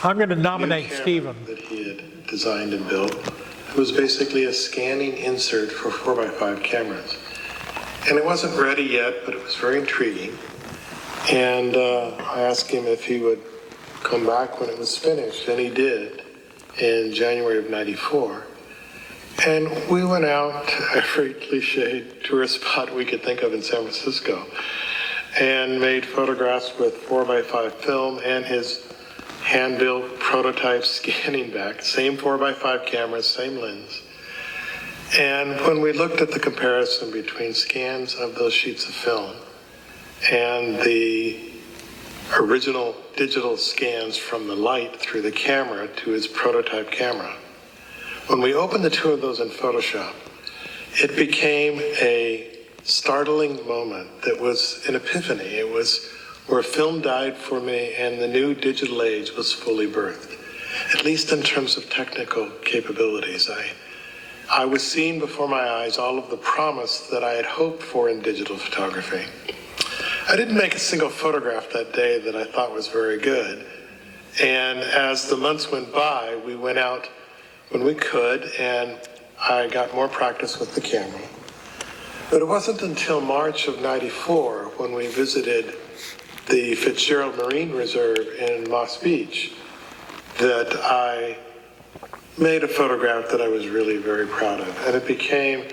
I'm going to nominate new camera Stephen. that he had designed and built. It was basically a scanning insert for 4x5 cameras. And it wasn't ready yet, but it was very intriguing. And I asked him if he would come back when it was finished, and he did in January of '94. And we went out to every cliched tourist spot we could think of in San Francisco and made photographs with 4x5 film and his hand-built prototype scanning back, same 4x5 camera, same lens. And when we looked at the comparison between scans of those sheets of film and the original digital scans from the light through the camera to his prototype camera, when we opened the two of those in Photoshop, it became a startling moment that was an epiphany. It was where film died for me and the new digital age was fully birthed, at least in terms of technical capabilities. I was seeing before my eyes all of the promise that I had hoped for in digital photography. I didn't make a single photograph that day that I thought was very good. And as the months went by, we went out when we could, and I got more practice with the camera. But it wasn't until March of '94 when we visited the Fitzgerald Marine Reserve in Moss Beach that I made a photograph that I was really very proud of. And it became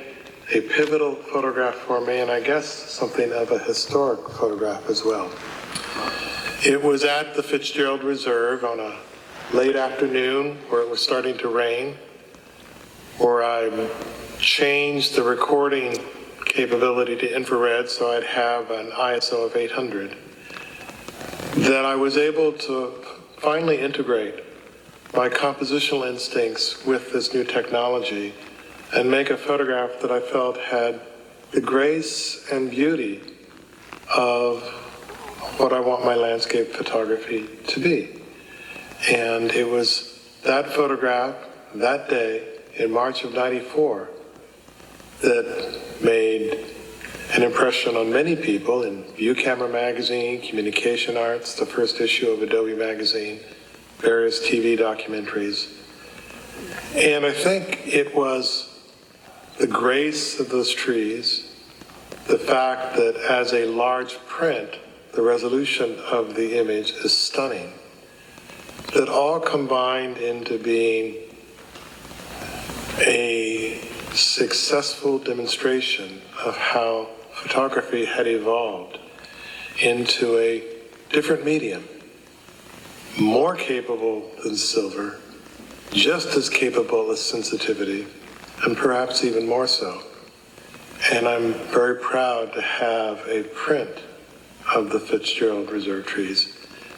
a pivotal photograph for me, and I guess something of a historic photograph as well. It was at the Fitzgerald Reserve on a late afternoon where it was starting to rain, where I changed the recording capability to infrared so I'd have an ISO of 800, that I was able to finally integrate my compositional instincts with this new technology and make a photograph that I felt had the grace and beauty of what I want my landscape photography to be. And it was that photograph, that day, in March of '94, that made an impression on many people in View Camera Magazine, Communication Arts, the first issue of Adobe Magazine, various TV documentaries. And I think it was the grace of those trees, the fact that as a large print, the resolution of the image is stunning, that all combined into being a successful demonstration of how photography had evolved into a different medium, more capable than silver, just as capable as sensitivity, and perhaps even more so. And I'm very proud to have a print of the Fitzgerald Reserve trees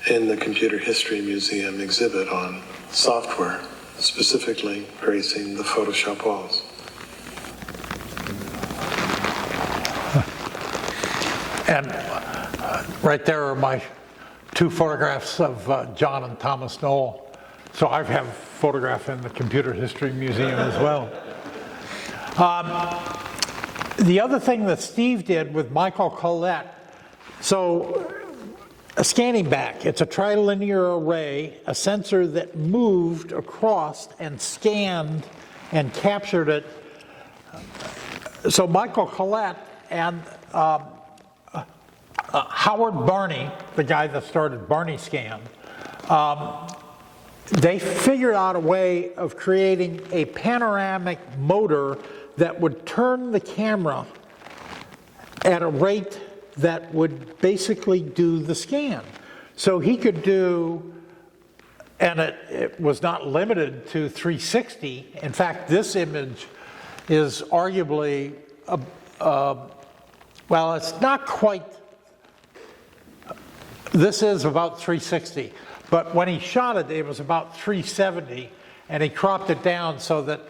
in the Computer History Museum exhibit on software, specifically gracing the Photoshop walls. And right there are my two photographs of John and Thomas Knoll. So I have a photograph in the Computer History Museum as well. The other thing that Steve did with Michael Collette, so a scanning back. It's a trilinear array, a sensor that moved across and scanned and captured it. So Michael Collette and Howard Barney, the guy that started Barney Scan, they figured out a way of creating a panoramic motor that would turn the camera at a rate that would basically do the scan. So he could do, and it was not limited to 360. In fact, this image is arguably, well, it's not quite, this is about 360. But when he shot it, it was about 370, and he cropped it down so that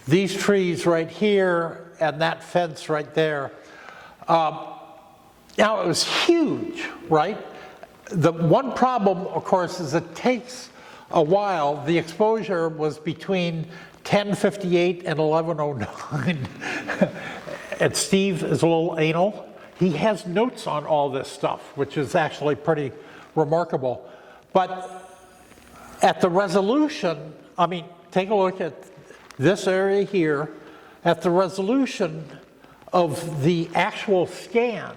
these trees right here and that fence right there. Now, it was huge, right? The one problem, of course, is it takes a while. The exposure was between 1058 and 1109. And Steve is a little anal. He has notes on all this stuff, which is actually pretty remarkable. But at the resolution, I mean, take a look at this area here. At the resolution of the actual scan,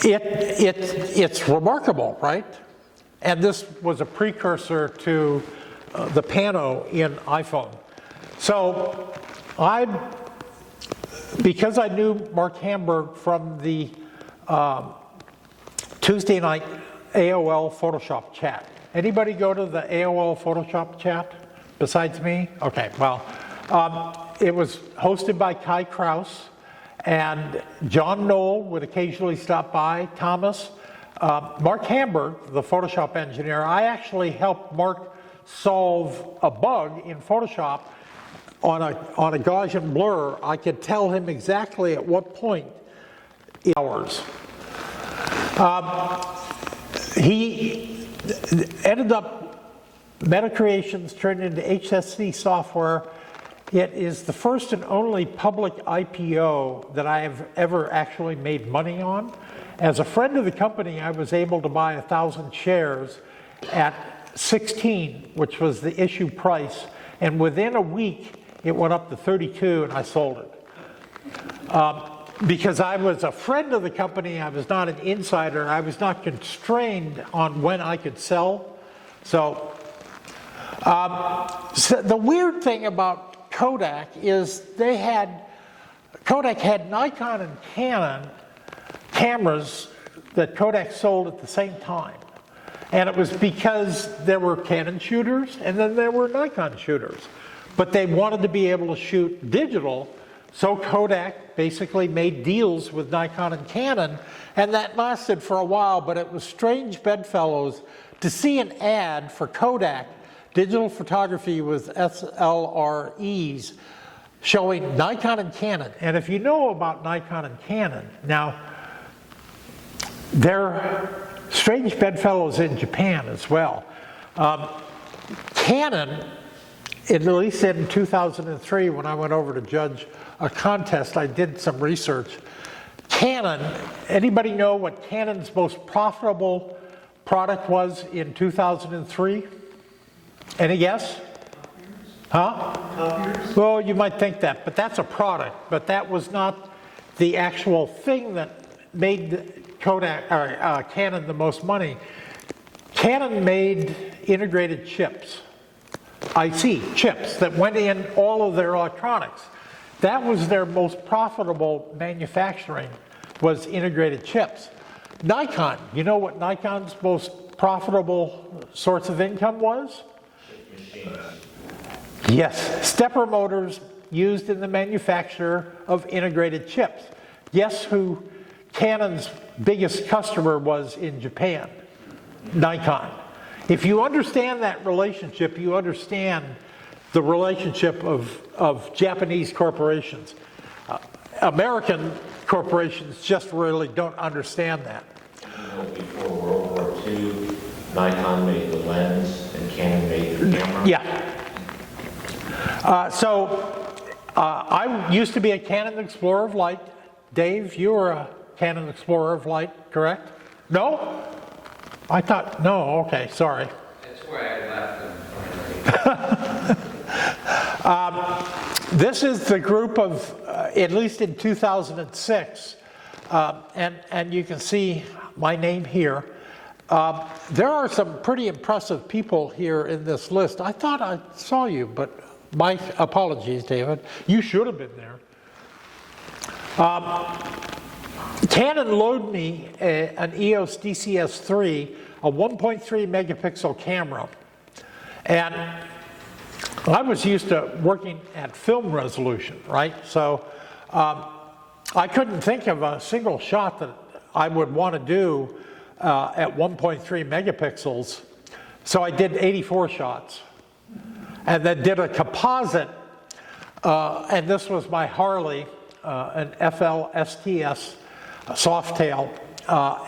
it's remarkable, right? And this was a precursor to the pano in iPhone. So because I knew Mark Hamburg from the Tuesday night AOL Photoshop chat. Anybody go to the AOL Photoshop chat besides me? Okay, well, it was hosted by Kai Krause, and John Knoll would occasionally stop by, Thomas. Mark Hamburg, the Photoshop engineer, I actually helped Mark solve a bug in Photoshop on a Gaussian blur. I could tell him exactly at what point in hours. He ended up, Meta Creations turned into HSC software. It is the first and only public IPO that I have ever actually made money on. As a friend of the company, I was able to buy 1,000 shares at 16, which was the issue price. And within a week, it went up to 32 and I sold it. Because I was a friend of the company, I was not an insider, I was not constrained on when I could sell. So the weird thing about Kodak is Kodak had Nikon and Canon cameras that Kodak sold at the same time. And it was because there were Canon shooters and then there were Nikon shooters. But they wanted to be able to shoot digital, so Kodak basically made deals with Nikon and Canon, and that lasted for a while, but it was strange bedfellows to see an ad for Kodak, digital photography with SLREs, showing Nikon and Canon. And if you know about Nikon and Canon, now, they're strange bedfellows in Japan as well. Canon, at least in 2003, when I went over to judge a contest, I did some research. Canon, anybody know what Canon's most profitable product was in 2003? Any guess? Huh? Copiers? Well, you might think that, but that's a product. But that was not the actual thing that made Canon the most money. Canon made integrated chips, IC chips that went in all of their electronics. That was their most profitable manufacturing, was integrated chips. Nikon, you know what Nikon's most profitable source of income was? Yes, stepper motors used in the manufacture of integrated chips. Guess who Canon's biggest customer was in Japan? Nikon. If you understand that relationship, you understand the relationship of Japanese corporations. American corporations just really don't understand that. Before World War II, Nikon made the lens and Canon made the camera. Yeah. I used to be a Canon Explorer of Light. Dave, you were a Canon Explorer of Light, correct? No? I thought, no, okay, sorry. That's why I left them. This is the group of, at least in 2006, and you can see my name here. There are some pretty impressive people here in this list. I thought I saw you, but my apologies, David. You should have been there. Canon loaned me an EOS DCS-3, a 1.3 megapixel camera, and I was used to working at film resolution, right? So I couldn't think of a single shot that I would want to do at 1.3 megapixels. So I did 84 shots and then did a composite, and this was my Harley, an FL STS Softail,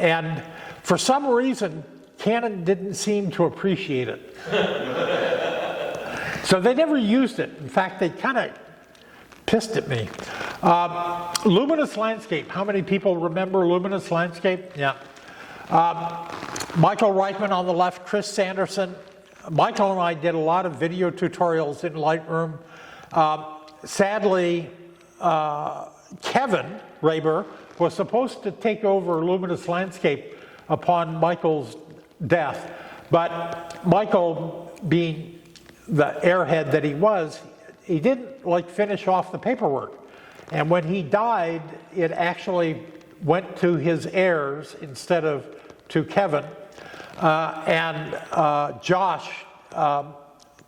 and for some reason Canon didn't seem to appreciate it. So they never used it. In fact, they kind of pissed at me. Luminous Landscape. How many people remember Luminous Landscape? Yeah. Michael Reichman on the left, Chris Sanderson. Michael and I did a lot of video tutorials in Lightroom. Sadly, Kevin Raber was supposed to take over Luminous Landscape upon Michael's death, but Michael, being the airhead that he was, he didn't like finish off the paperwork. And when he died, it actually went to his heirs instead of to Kevin. And Josh,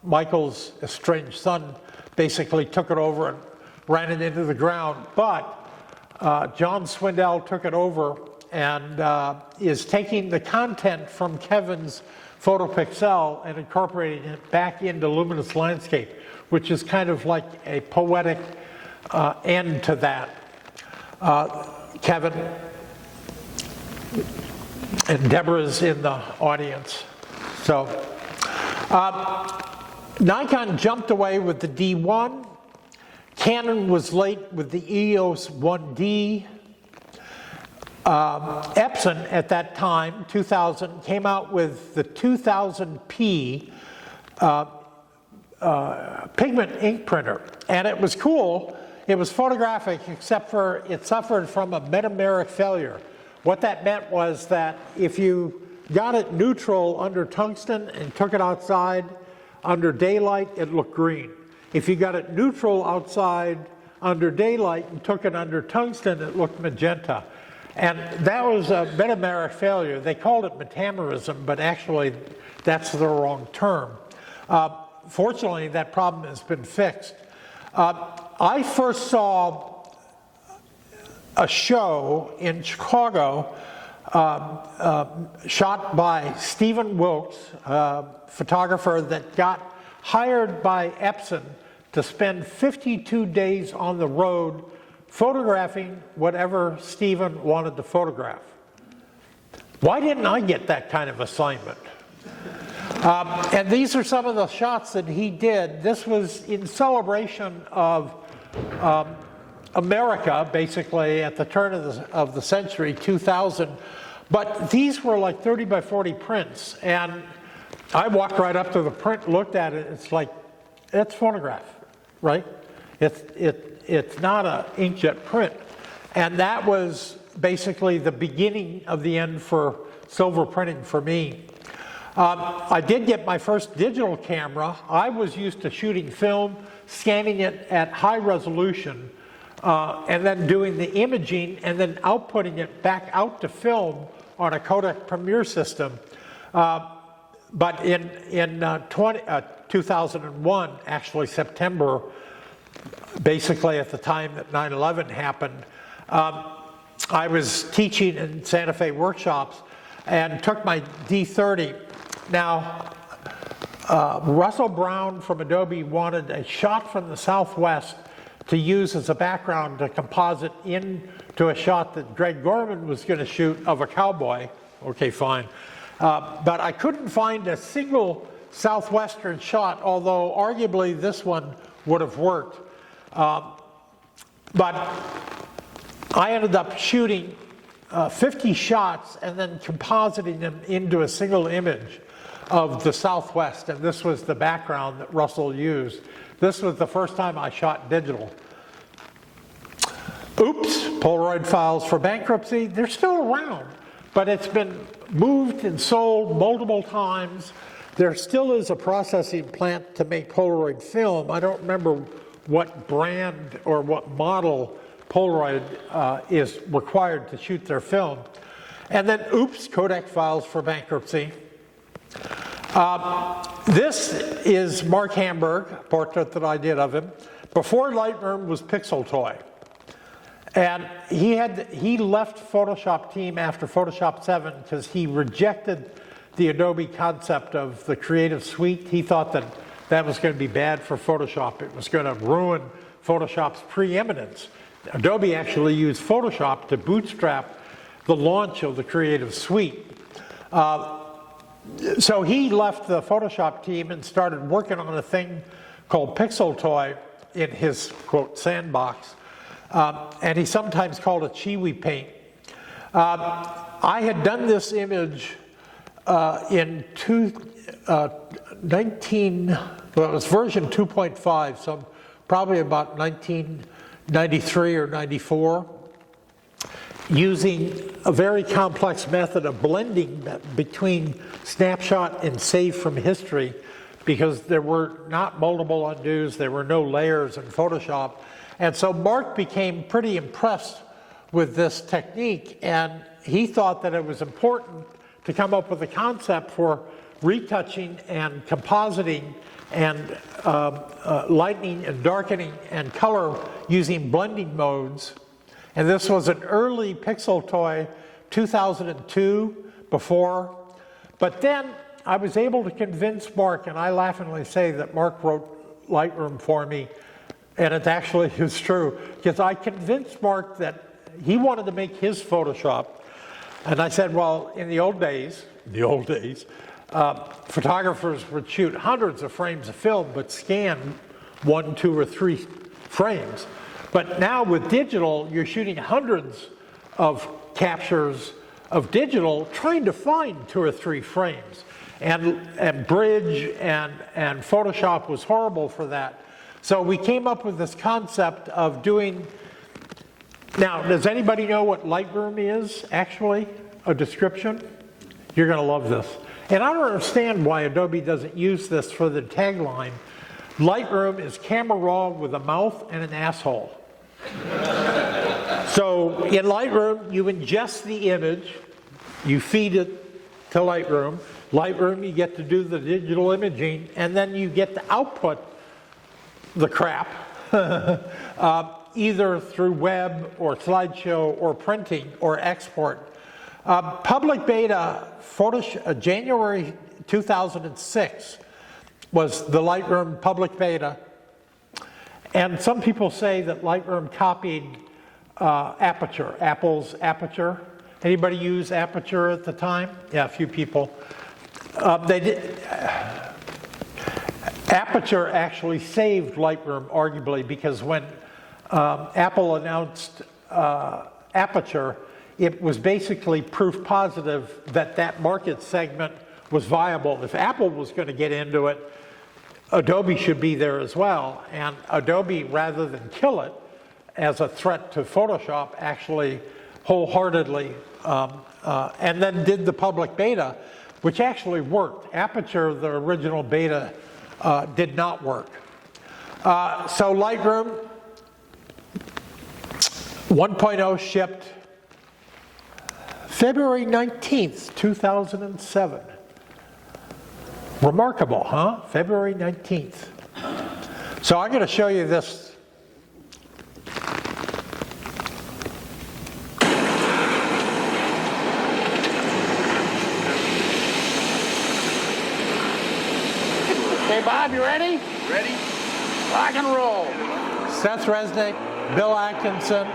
Michael's estranged son, basically took it over and ran it into the ground. But John Swindell took it over and is taking the content from Kevin's PhotoPixel and incorporating it back into Luminous Landscape, which is kind of like a poetic end to that. Kevin and Deborah's in the audience. So Nikon jumped away with the D1. Canon was late with the EOS 1D. Epson at that time, 2000, came out with the 2000p pigment ink printer. And it was cool. It was photographic, except for it suffered from a metameric failure. What that meant was that if you got it neutral under tungsten and took it outside under daylight, it looked green. If you got it neutral outside under daylight and took it under tungsten, it looked magenta. And that was a metameric failure. They called it metamerism, but actually that's the wrong term. Fortunately, that problem has been fixed. I first saw a show in Chicago shot by Stephen Wilkes, a photographer that got hired by Epson to spend 52 days on the road photographing whatever Stephen wanted to photograph. Why didn't I get that kind of assignment? And these are some of the shots that he did. This was in celebration of America, basically, at the turn of the century, 2000. But these were like 30 by 40 prints. And I walked right up to the print, looked at it, it's like, it's photograph, right? It's not an inkjet print. And that was basically the beginning of the end for silver printing for me. I did get my first digital camera. I was used to shooting film, scanning it at high resolution, and then doing the imaging and then outputting it back out to film on a Kodak Premiere system. But in 2001, actually September, basically at the time that 9/11 happened, I was teaching in Santa Fe workshops and took my D30. Now, Russell Brown from Adobe wanted a shot from the Southwest to use as a background to composite into a shot that Greg Gorman was going to shoot of a cowboy. Okay, fine. But I couldn't find a single Southwestern shot, although arguably this one would have worked. But I ended up shooting 50 shots and then compositing them into a single image of the Southwest, and this was the background that Russell used. This was the first time I shot digital. Oops, Polaroid files for bankruptcy, they're still around, but it's been moved and sold multiple times. There still is a processing plant to make Polaroid film. I don't remember what brand or what model Polaroid is required to shoot their film. And then, oops, Kodak files for bankruptcy. This is Mark Hamburg, a portrait that I did of him, before Lightroom was Pixel Toy. And he left Photoshop team after Photoshop 7 because he rejected the Adobe concept of the Creative Suite. He thought that that was going to be bad for Photoshop. It was going to ruin Photoshop's preeminence. Adobe actually used Photoshop to bootstrap the launch of the Creative Suite. So he left the Photoshop team and started working on a thing called Pixel Toy in his, quote, sandbox. And he sometimes called it Schewe paint. I had done this image in it was version 2.5, so probably about 1993 or 94, using a very complex method of blending between snapshot and save from history, because there were not multiple undos, there were no layers in Photoshop. And so Mark became pretty impressed with this technique, and he thought that it was important to come up with a concept for retouching and compositing and lightening and darkening and color using blending modes. And this was an early Pixel Toy, 2002, before. But then I was able to convince Mark, and I laughingly say that Mark wrote Lightroom for me, and it actually is true, because I convinced Mark that he wanted to make his Photoshop. And I said, well, in the old days, photographers would shoot hundreds of frames of film, but scan 1, 2, or 3 frames. But now with digital, you're shooting hundreds of captures of digital, trying to find 2 or 3 frames. And Bridge and Photoshop was horrible for that. So we came up with this concept of doing. Now, does anybody know what Lightroom is, actually? A description? You're going to love this. And I don't understand why Adobe doesn't use this for the tagline. Lightroom is camera raw with a mouth and an asshole. So in Lightroom, you ingest the image, you feed it to Lightroom. Lightroom, you get to do the digital imaging, and then you get to output the crap. Either through web or slideshow or printing or export. Public beta, January 2006 was the Lightroom public beta. And some people say that Lightroom copied Aperture, Apple's Aperture. Anybody use Aperture at the time? Yeah, a few people. They did. Aperture actually saved Lightroom, arguably, because when Apple announced Aperture, it was basically proof positive that that market segment was viable. If Apple was going to get into it, Adobe should be there as well. And Adobe, rather than kill it as a threat to Photoshop, actually wholeheartedly, and then did the public beta, which actually worked. Aperture, the original beta, did not work. So Lightroom 1.0 shipped February 19th, 2007. Remarkable, huh? February 19th. So I'm going to show you this. Okay, Bob, you ready? Ready? Rock and roll. Seth Resnick, Bill Atkinson.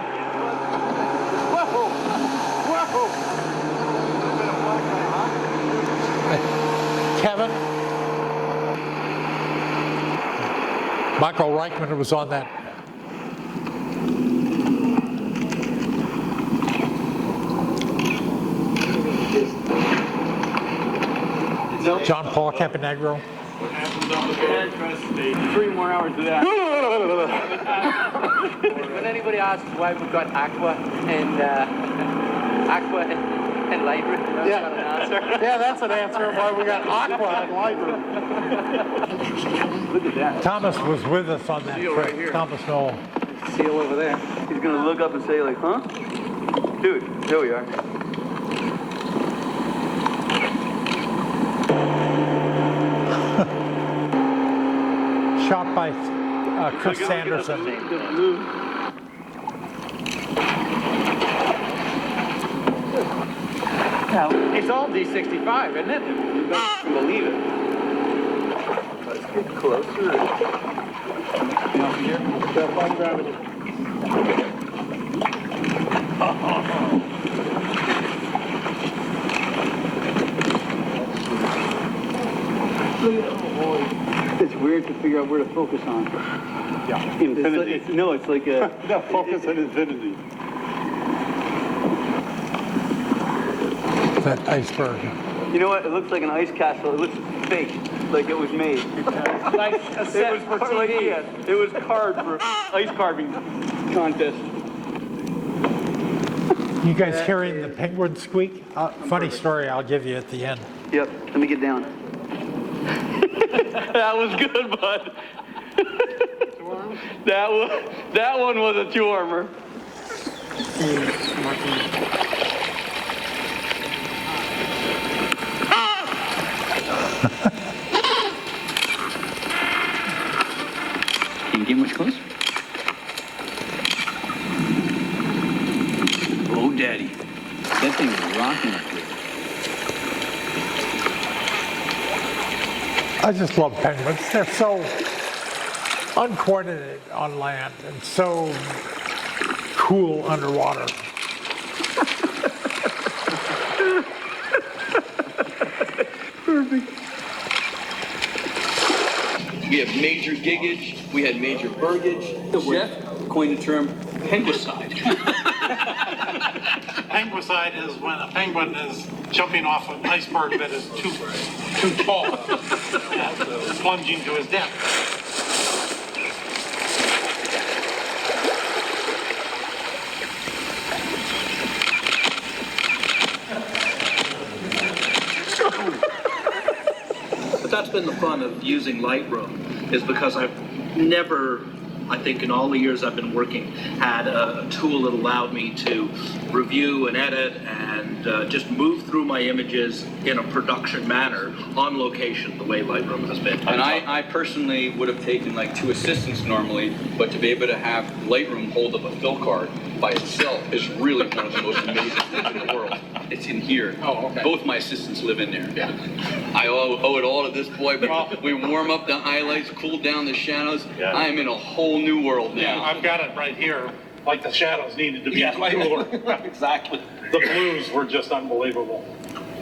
Whoa! Whoa! Kevin. Michael Reichman was on that. John Paul Caponegro. What happens on the boat? 3 more hours of that. When anybody asks why we've got Aqua and Lightroom, that's not an answer. Yeah, that's an answer why we got Aqua and Lightroom. Look at that. Thomas was with us on that Seal right trip. here. Thomas Knoll. Seal over there. He's gonna look up and say like, huh? Dude, there we are. Shot by Chris Sanderson. Now, it's all D65, isn't it? You don't believe it. Let's get closer. You know, here. Define gravity. It's weird to figure out where to focus on. Yeah. Infinity. It's like a... No, focus on infinity. That iceberg. You know what? It looks like an ice castle. It looks fake, like it was made. Like a set for TV. It was carved for ice carving contest. You guys hearing the penguin squeak? Funny story I'll give you at the end. Yep. Let me get down. That was good, bud. That one was a 2-armor. Can you get much closer? Oh, daddy. That thing is rocking up here. I just love penguins. They're so uncoordinated on land and so cool underwater. Perfect. We have major giggage, we had major burgage. Jeff coined the term penguicide. Penguicide is when a penguin is jumping off an iceberg that is too tall, plunging to his death. But that's been the fun of using Lightroom, is because I've never, I think in all the years I've been working, had a tool that allowed me to review and edit and just move through my images in a production manner on location the way Lightroom has been. And I personally would have taken like 2 assistants normally, but to be able to have Lightroom hold up a fill card by itself is really one of the most amazing things in the world. It's in here. Oh, okay. Both my assistants live in there. Yeah. I owe it all to this boy. We warm up the highlights, cool down the shadows. Yeah. I am in a whole new world now. Yeah, I've got it right here, like the shadows needed to be cooler. Exactly. The blues were just unbelievable.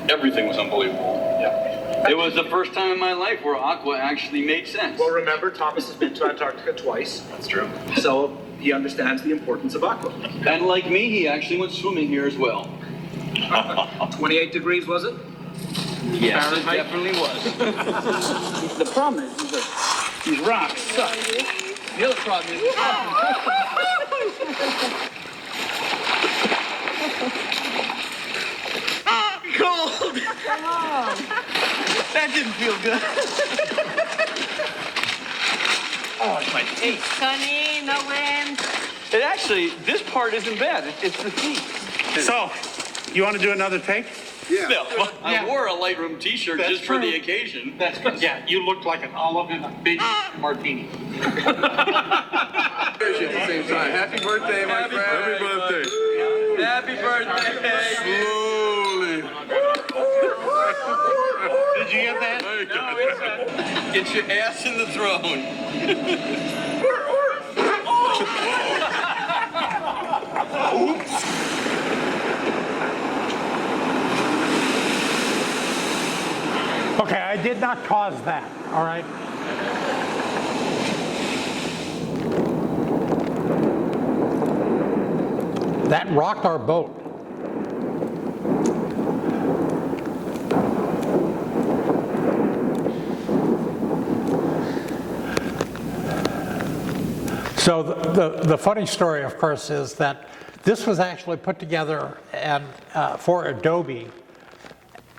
Everything was unbelievable. Yeah. It was the first time in my life where Aqua actually made sense. Well, remember, Thomas has been to Antarctica twice. That's true. So he understands the importance of aqua. And like me, he actually went swimming here as well. 28 degrees, was it? Yes, it Fahrenheit? definitely was. The problem is that these rocks suck. The other problem is Cold! Come on. That didn't feel good. Oh, it's my teeth. Sunny, no wind. It actually, this part isn't bad. It's the feet. So, you want to do another take? No, I wore a Lightroom t-shirt That's just for true. the occasion. That's good. Yeah, you looked like an olive in a big martini. At the same time. Happy birthday, my friend. Happy birthday. Happy birthday! Slowly. Did you get that? Get your ass in the throne. Okay, I did not cause that, all right? That rocked our boat. So the funny story, of course, is that this was actually put together and for Adobe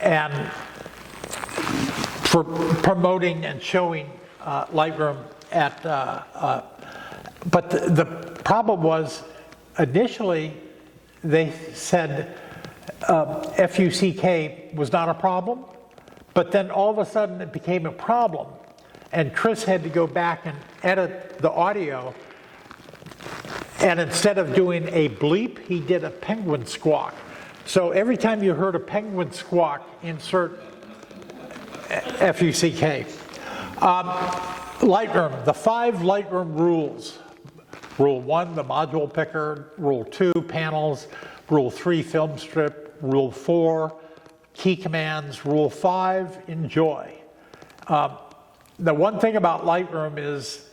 and for promoting and showing Lightroom at, but the problem was initially they said FUCK was not a problem, but then all of a sudden it became a problem. And Chris had to go back and edit the audio. And instead of doing a bleep, he did a penguin squawk. So every time you heard a penguin squawk, insert FUCK. Lightroom, the 5 Lightroom rules. Rule 1, the module picker. Rule 2, panels. Rule 3, film strip. Rule 4, key commands. Rule 5, enjoy. The one thing about Lightroom is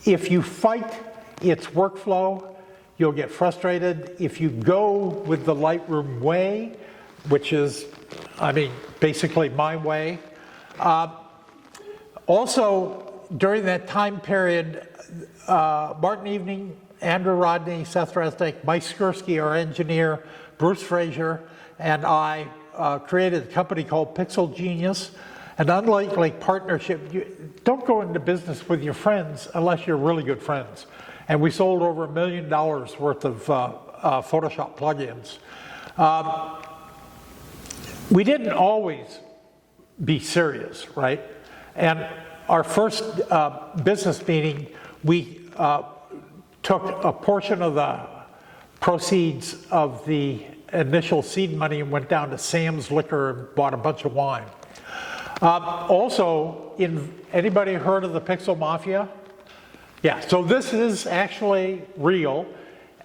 if you fight its workflow, you'll get frustrated. If you go with the Lightroom way, which is, I mean, basically my way. Also, during that time period, Martin Evening, Andrew Rodney, Seth Resnick, Mike Skursky, our engineer, Bruce Fraser, and I created a company called Pixel Genius. An unlikely partnership. You don't go into business with your friends unless you're really good friends. And we sold over $1 million worth of Photoshop plugins. We didn't always be serious, right? And our first business meeting, we took a portion of the proceeds of the initial seed money and went down to Sam's Liquor and bought a bunch of wine. Also, anybody heard of the Pixel Mafia? Yeah, so this is actually real,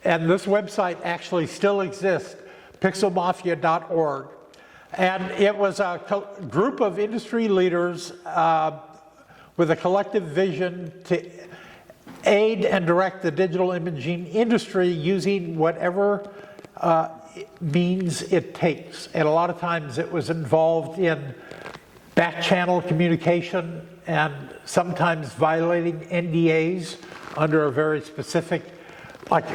and this website actually still exists, pixelmafia.org. And it was a group of industry leaders with a collective vision to aid and direct the digital imaging industry using whatever means it takes. And a lot of times it was involved in back-channel communication and sometimes violating NDAs under a very specific, like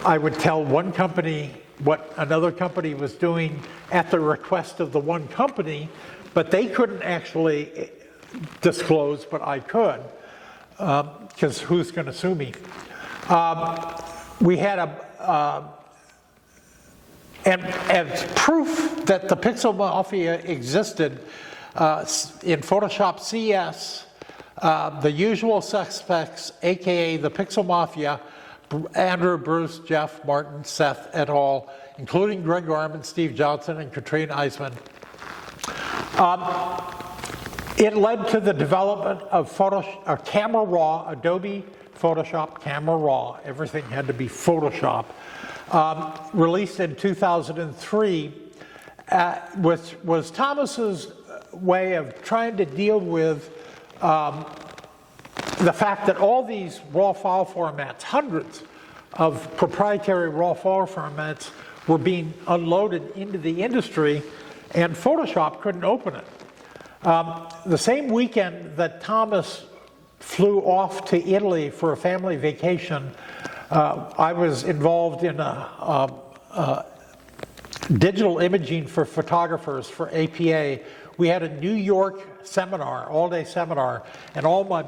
I would tell one company what another company was doing at the request of the one company, but they couldn't actually disclose, but I could, because who's going to sue me? We had and as proof that the Pixel Mafia existed, in Photoshop CS, the usual suspects, aka the Pixel Mafia, Andrew, Bruce, Jeff, Martin, Seth, et al., including Greg Gorman, Steve Johnson, and Katrina Eisman. It led to the development of Camera Raw, Adobe Photoshop Camera Raw. Everything had to be Photoshop. Released in 2003, which was Thomas's way of trying to deal with the fact that all these raw file formats, hundreds of proprietary raw file formats, were being unloaded into the industry, and Photoshop couldn't open it. The same weekend that Thomas flew off to Italy for a family vacation, I was involved in a digital imaging for photographers for APA. We had a New York seminar, all-day seminar, and all my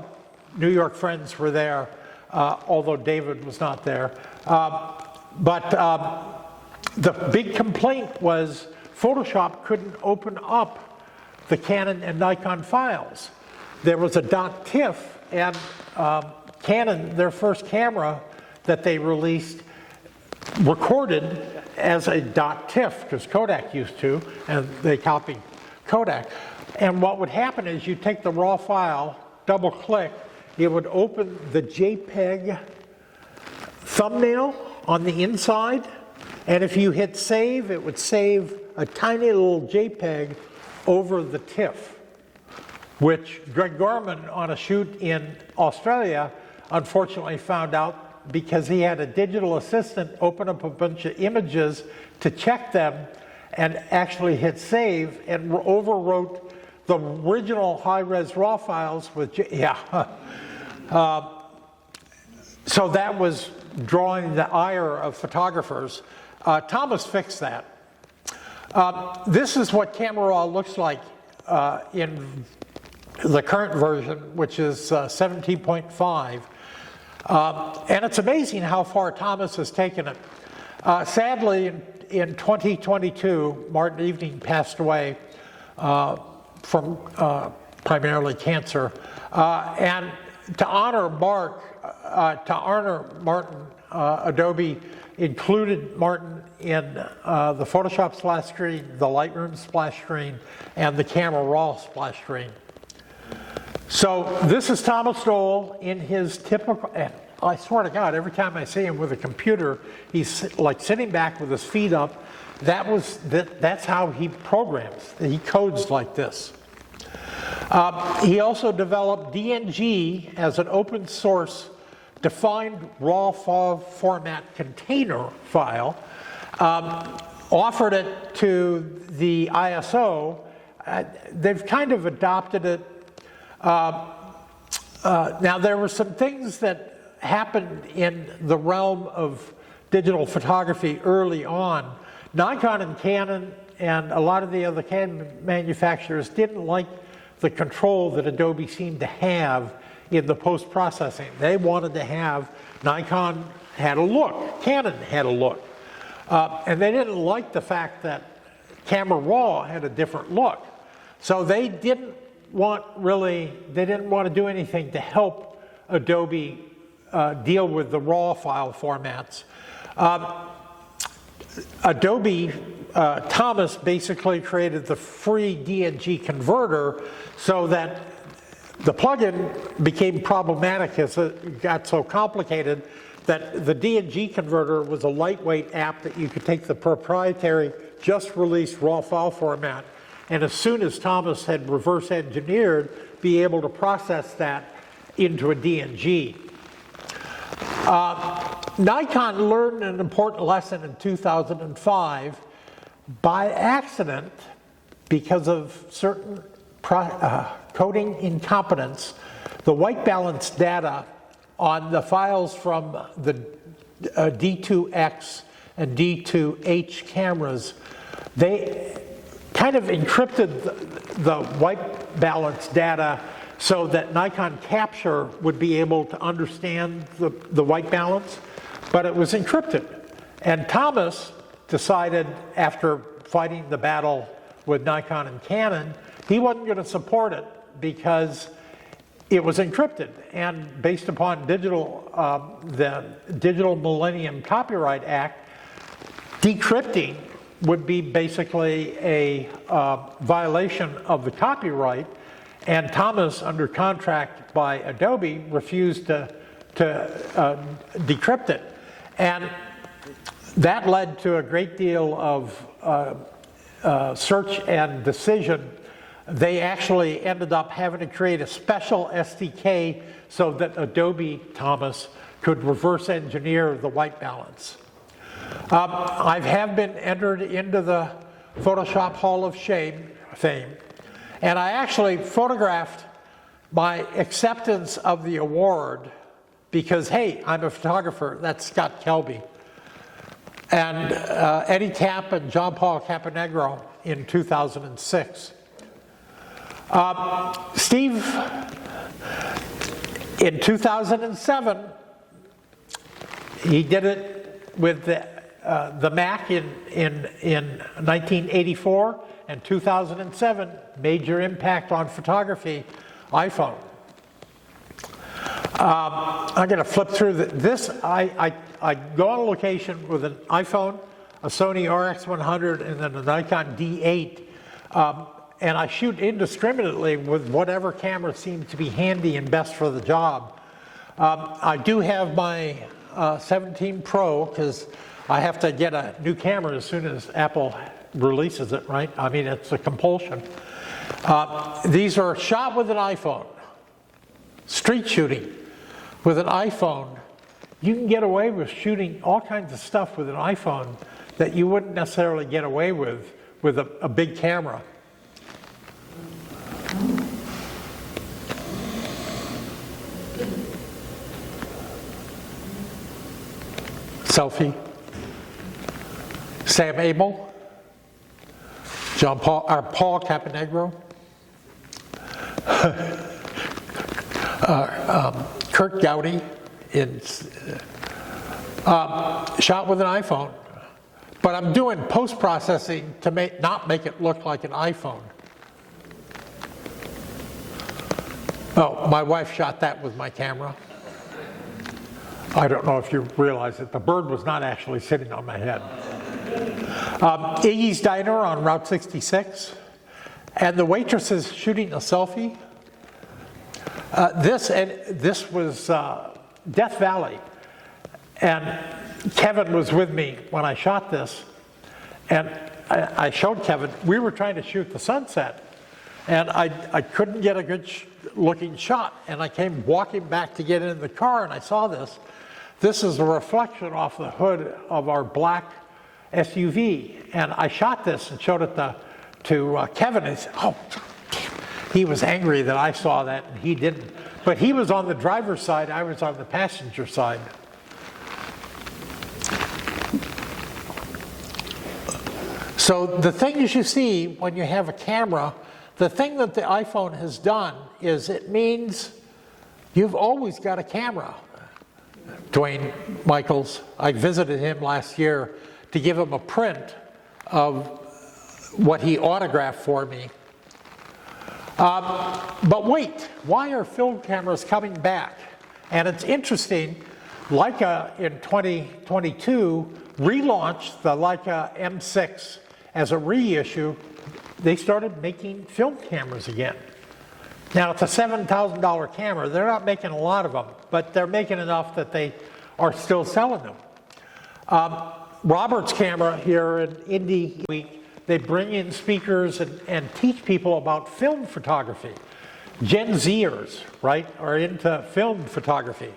New York friends were there, although David was not there. But the big complaint was Photoshop couldn't open up the Canon and Nikon files. There was a .tiff, and Canon, their first camera that they released, recorded as a .tiff, because Kodak used to, and they copied Kodak. And what would happen is you take the raw file, double click, it would open the JPEG thumbnail on the inside, and if you hit save, it would save a tiny little JPEG over the TIFF, which Greg Gorman on a shoot in Australia unfortunately found out because he had a digital assistant open up a bunch of images to check them and actually hit save and overwrote the original high-res raw files with, so So that was drawing the ire of photographers. Thomas fixed that. This is what Camera Raw looks like in the current version, which is 17.5. And it's amazing how far Thomas has taken it. Sadly, in 2022, Martin Evening passed away from primarily cancer. And to honor Martin, Adobe included Martin in the Photoshop splash screen, the Lightroom splash screen, and the Camera Raw splash screen. So this is Thomas Dole in his typical, and I swear to God, every time I see him with a computer, he's like sitting back with his feet up. That's how he programs. He codes like this. He also developed DNG as an open source defined raw format container file, offered it to the ISO. They've kind of adopted it. Now there were some things that happened in the realm of digital photography early on. Nikon and Canon and a lot of the other camera manufacturers didn't like the control that Adobe seemed to have in the post-processing. They wanted to have, Nikon had a look, Canon had a look. And they didn't like the fact that Camera Raw had a different look. So they didn't want to do anything to help Adobe deal with the raw file formats. Adobe, Thomas basically created the free DNG converter so that the plugin became problematic as it got so complicated that the DNG converter was a lightweight app that you could take the proprietary just released raw file format, and as soon as Thomas had reverse engineered, be able to process that into a DNG. Nikon learned an important lesson in 2005 by accident because of certain coding incompetence. The white balance data on the files from the D2X and D2H cameras, they kind of encrypted the white balance data so that Nikon Capture would be able to understand the white balance, but it was encrypted. And Thomas decided, after fighting the battle with Nikon and Canon, he wasn't going to support it because it was encrypted. And based upon the Digital Millennium Copyright Act, decrypting would be basically a violation of the copyright. And Thomas, under contract by Adobe, refused to decrypt it. And that led to a great deal of search and decision. They actually ended up having to create a special SDK so that Adobe, Thomas, could reverse engineer the white balance. I have been entered into the Photoshop Hall of Fame, and I actually photographed my acceptance of the award because, hey, I'm a photographer. That's Scott Kelby. And Eddie Tapp and John Paul Caponegro in 2006. Steve, in 2007, he did it with the Mac in 1984, and 2007, major impact on photography, iPhone. I'm going to flip through this. I go on a location with an iPhone, a Sony RX100, and then a Nikon D8, and I shoot indiscriminately with whatever camera seems to be handy and best for the job. I do have my 17 Pro because I have to get a new camera as soon as Apple releases it, right? I mean, it's a compulsion. These are shot with an iPhone. Street shooting with an iPhone. You can get away with shooting all kinds of stuff with an iPhone that you wouldn't necessarily get away with a big camera. selfie. Sam Abel, Paul Caponegro, Kurt Gowdy, shot with an iPhone. But I'm doing post-processing to not make it look like an iPhone. Oh, my wife shot that with my camera. I don't know if you realize it. The bird was not actually sitting on my head. Iggy's Diner on Route 66. And the waitress is shooting a selfie. This was Death Valley. And Kevin was with me when I shot this. And I showed Kevin, we were trying to shoot the sunset. And I couldn't get a good looking shot. And I came walking back to get in the car and I saw this. This is a reflection off the hood of our black SUV. And I shot this and showed it to Kevin. And he said, oh, damn. He was angry that I saw that and he didn't. But he was on the driver's side, I was on the passenger side. So the things you see when you have a camera, the thing that the iPhone has done is it means you've always got a camera. Dwayne Michaels, I visited him last year to give him a print of what he autographed for me. But wait, why are film cameras coming back? And it's interesting, Leica in 2022 relaunched the Leica M6 as a reissue. They started making film cameras again. Now it's a $7,000 camera. They're not making a lot of them, but they're making enough that they are still selling them. Robert's camera here in Indy Week, they bring in speakers and teach people about film photography. Gen Zers, right, are into film photography.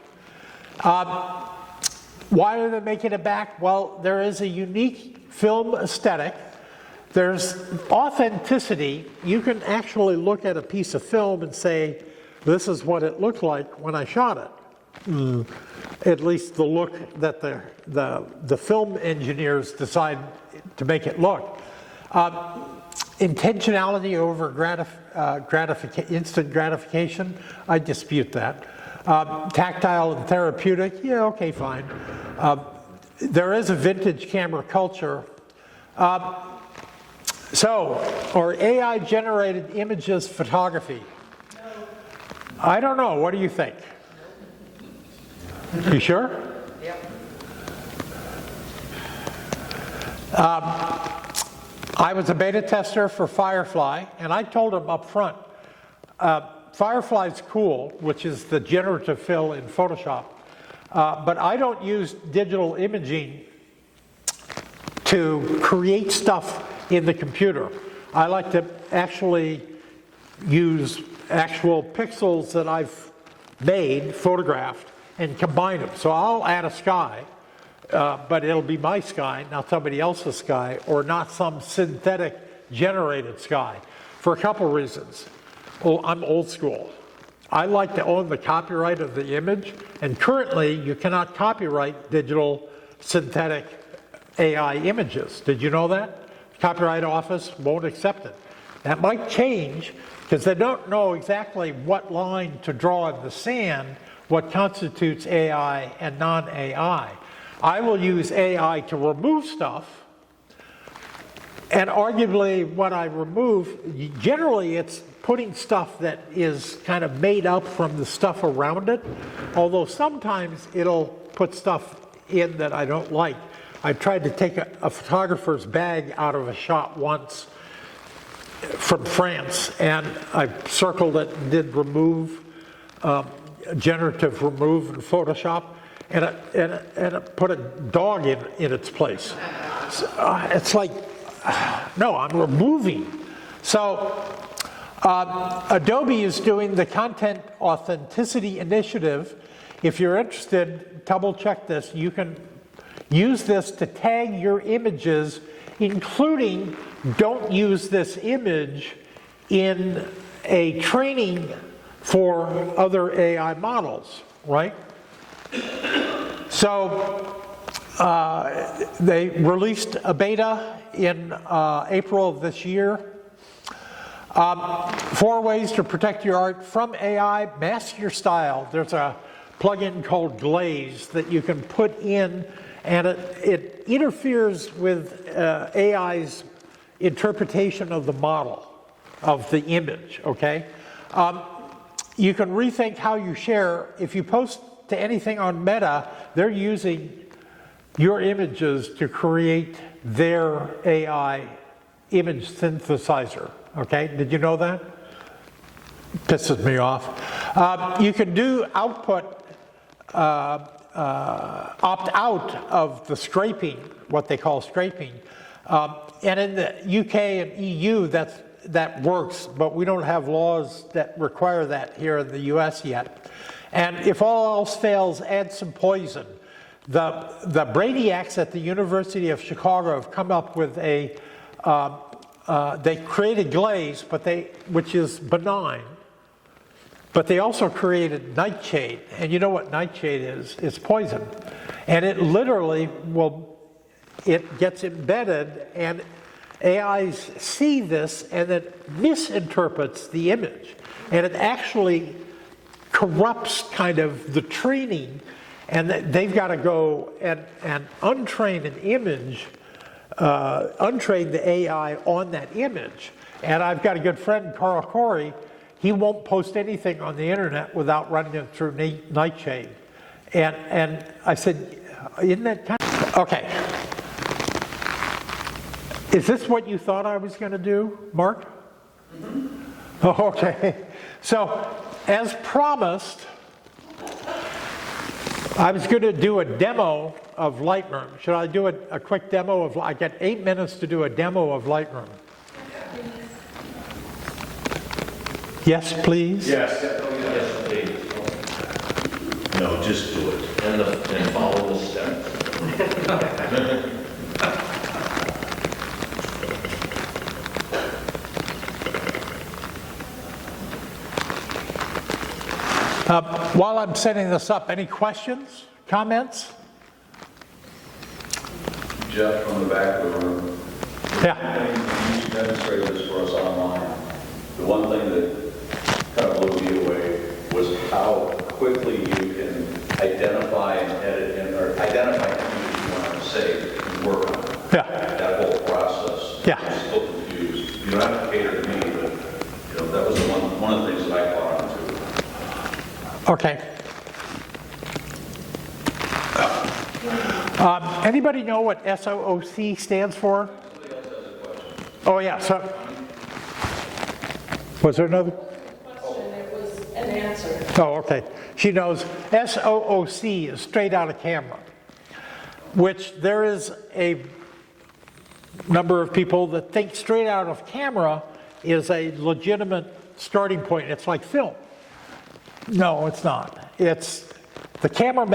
Why are they making it back? Well, there is a unique film aesthetic. There's authenticity. You can actually look at a piece of film and say, this is what it looked like when I shot it. At least the look that the film engineers decide to make it look. Intentionality over instant gratification, I dispute that. Tactile and therapeutic, yeah, okay, fine. There is a vintage camera culture. Or AI-generated images photography. I don't know, what do you think? You sure? Yep. I was a beta tester for Firefly, and I told them up front, Firefly's cool, which is the generative fill in Photoshop, but I don't use digital imaging to create stuff in the computer. I like to actually use actual pixels that I've made, photographed, and combine them. So I'll add a sky, but it'll be my sky, not somebody else's sky, or not some synthetic generated sky, for a couple reasons. Well, I'm old school. I like to own the copyright of the image, and currently you cannot copyright digital synthetic AI images. Did you know that? Copyright Office won't accept it. That might change because they don't know exactly what line to draw in the sand, what constitutes AI and non-AI. I will use AI to remove stuff, and arguably what I remove, generally it's putting stuff that is kind of made up from the stuff around it, although sometimes it'll put stuff in that I don't like. I tried to take a photographer's bag out of a shot once from France, and I circled it and did remove, generative remove in Photoshop, and it put a dog in its place. So, it's like, no, I'm removing. So Adobe is doing the Content Authenticity Initiative. If you're interested, double check this. You can use this to tag your images, including don't use this image in a training for other AI models, right? So They released a beta in April of this year. 4 ways to protect your art from AI, mask your style. There's a plugin called Glaze that you can put in, and it interferes with AI's interpretation of the model, of the image, okay? You can rethink how you share. If you post to anything on Meta, they're using your images to create their AI image synthesizer, okay? Did you know that? Pisses me off. You can do output, opt out of the scraping, what they call scraping. And in the UK and EU, that works, but we don't have laws that require that here in the US yet. And if all else fails, add some poison. The Brainiacs at the University of Chicago have come up with they created Glaze, which is benign, but they also created Nightshade. And you know what Nightshade is? It's poison. And it literally it gets embedded, and AIs see this and it misinterprets the image. And it actually corrupts kind of the training, and they've got to go and untrain an image, untrain the AI on that image. And I've got a good friend, Carl Corey. He won't post anything on the internet without running it through Nightshade. And I said, isn't that kind of... Okay. Is this what you thought I was going to do, Mark? Mm-hmm. Oh, okay. So, as promised, I was going to do a demo of Lightroom. Should I do a quick demo of... I got 8 minutes to do a demo of Lightroom. Yes, please? Yes, please. No, just do it. And follow the steps. While I'm setting this up, any questions, comments? Jeff, from the back of the room. Yeah. You demonstrated this for us online. The one thing that kind of blew me away was how quickly you can identify and edit or identify images you want to save and work on. Yeah. That whole process. Yeah. I was still confused. You don't have to cater to me, but that was one of the things that I caught on to. Okay. Anybody know what SOOC stands for? Somebody else has a question. Oh, yeah. So, was there another? Question, it was an answer. Oh, okay. She knows. SOOC is straight out of camera, which there is a number of people that think straight out of camera is a legitimate starting point. It's like film. No, it's not. It's the camera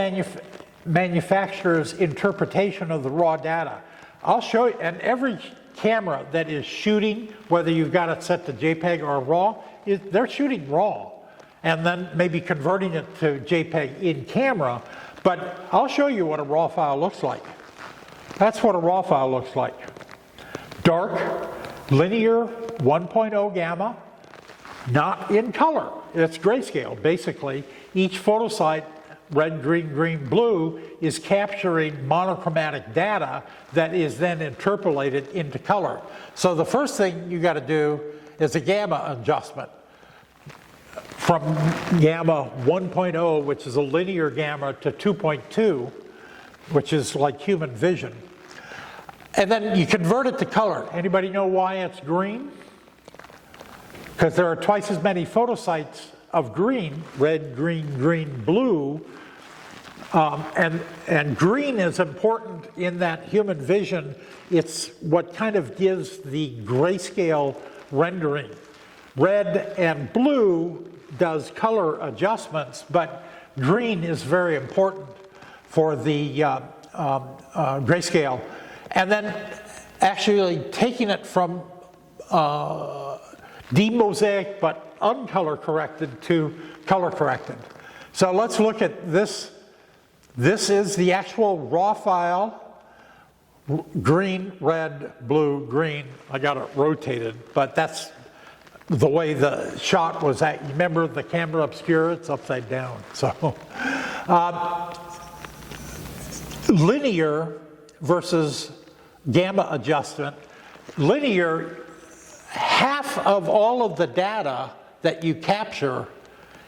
manufacturer's interpretation of the raw data. I'll show you, and every camera that is shooting, whether you've got it set to JPEG or RAW, they're shooting RAW and then maybe converting it to JPEG in camera. But I'll show you what a RAW file looks like. That's what a RAW file looks like. Dark, linear, 1.0 gamma, not in color. It's grayscale, basically. Each photo site, red, green, green, blue, is capturing monochromatic data that is then interpolated into color. So the first thing you got to do is a gamma adjustment from gamma 1.0, which is a linear gamma, to 2.2, which is like human vision. And then you convert it to color. Anybody know why it's green? Because there are twice as many photo sites of green, red, green, green, blue. And green is important in that human vision. It's what kind of gives the grayscale rendering. Red and blue does color adjustments, but green is very important for the grayscale. And then actually taking it from demosaic but uncolor corrected to color corrected. So let's look at this This is the actual raw file. Green, red, blue, green. I got it rotated, but that's the way the shot was at. You remember the camera obscura? It's upside down. So, linear versus gamma adjustment. Linear, half of all of the data that you capture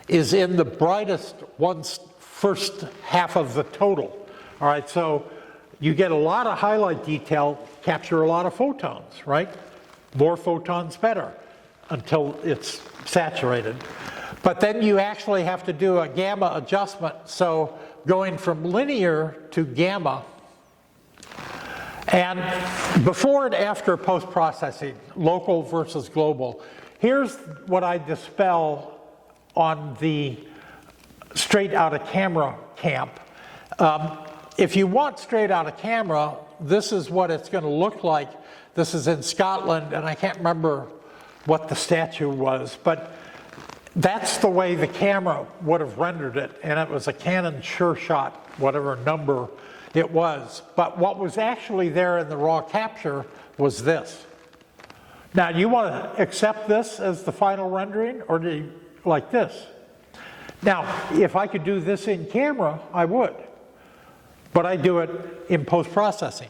is in the brightest one's first half of the total. All right, so you get a lot of highlight detail, capture a lot of photons, right? More photons better until it's saturated. But then you actually have to do a gamma adjustment. So going from linear to gamma, and before and after post-processing, local versus global. Here's what I dispel on the straight out of camera camp. If you want straight out of camera, this is what it's going to look like. This is in Scotland, and I can't remember what the statue was, but that's the way the camera would have rendered it, and it was a Canon Sure Shot, whatever number it was. But what was actually there in the raw capture was this. Now, do you want to accept this as the final rendering, or do you like this? Now, if I could do this in camera, I would. But I do it in post-processing.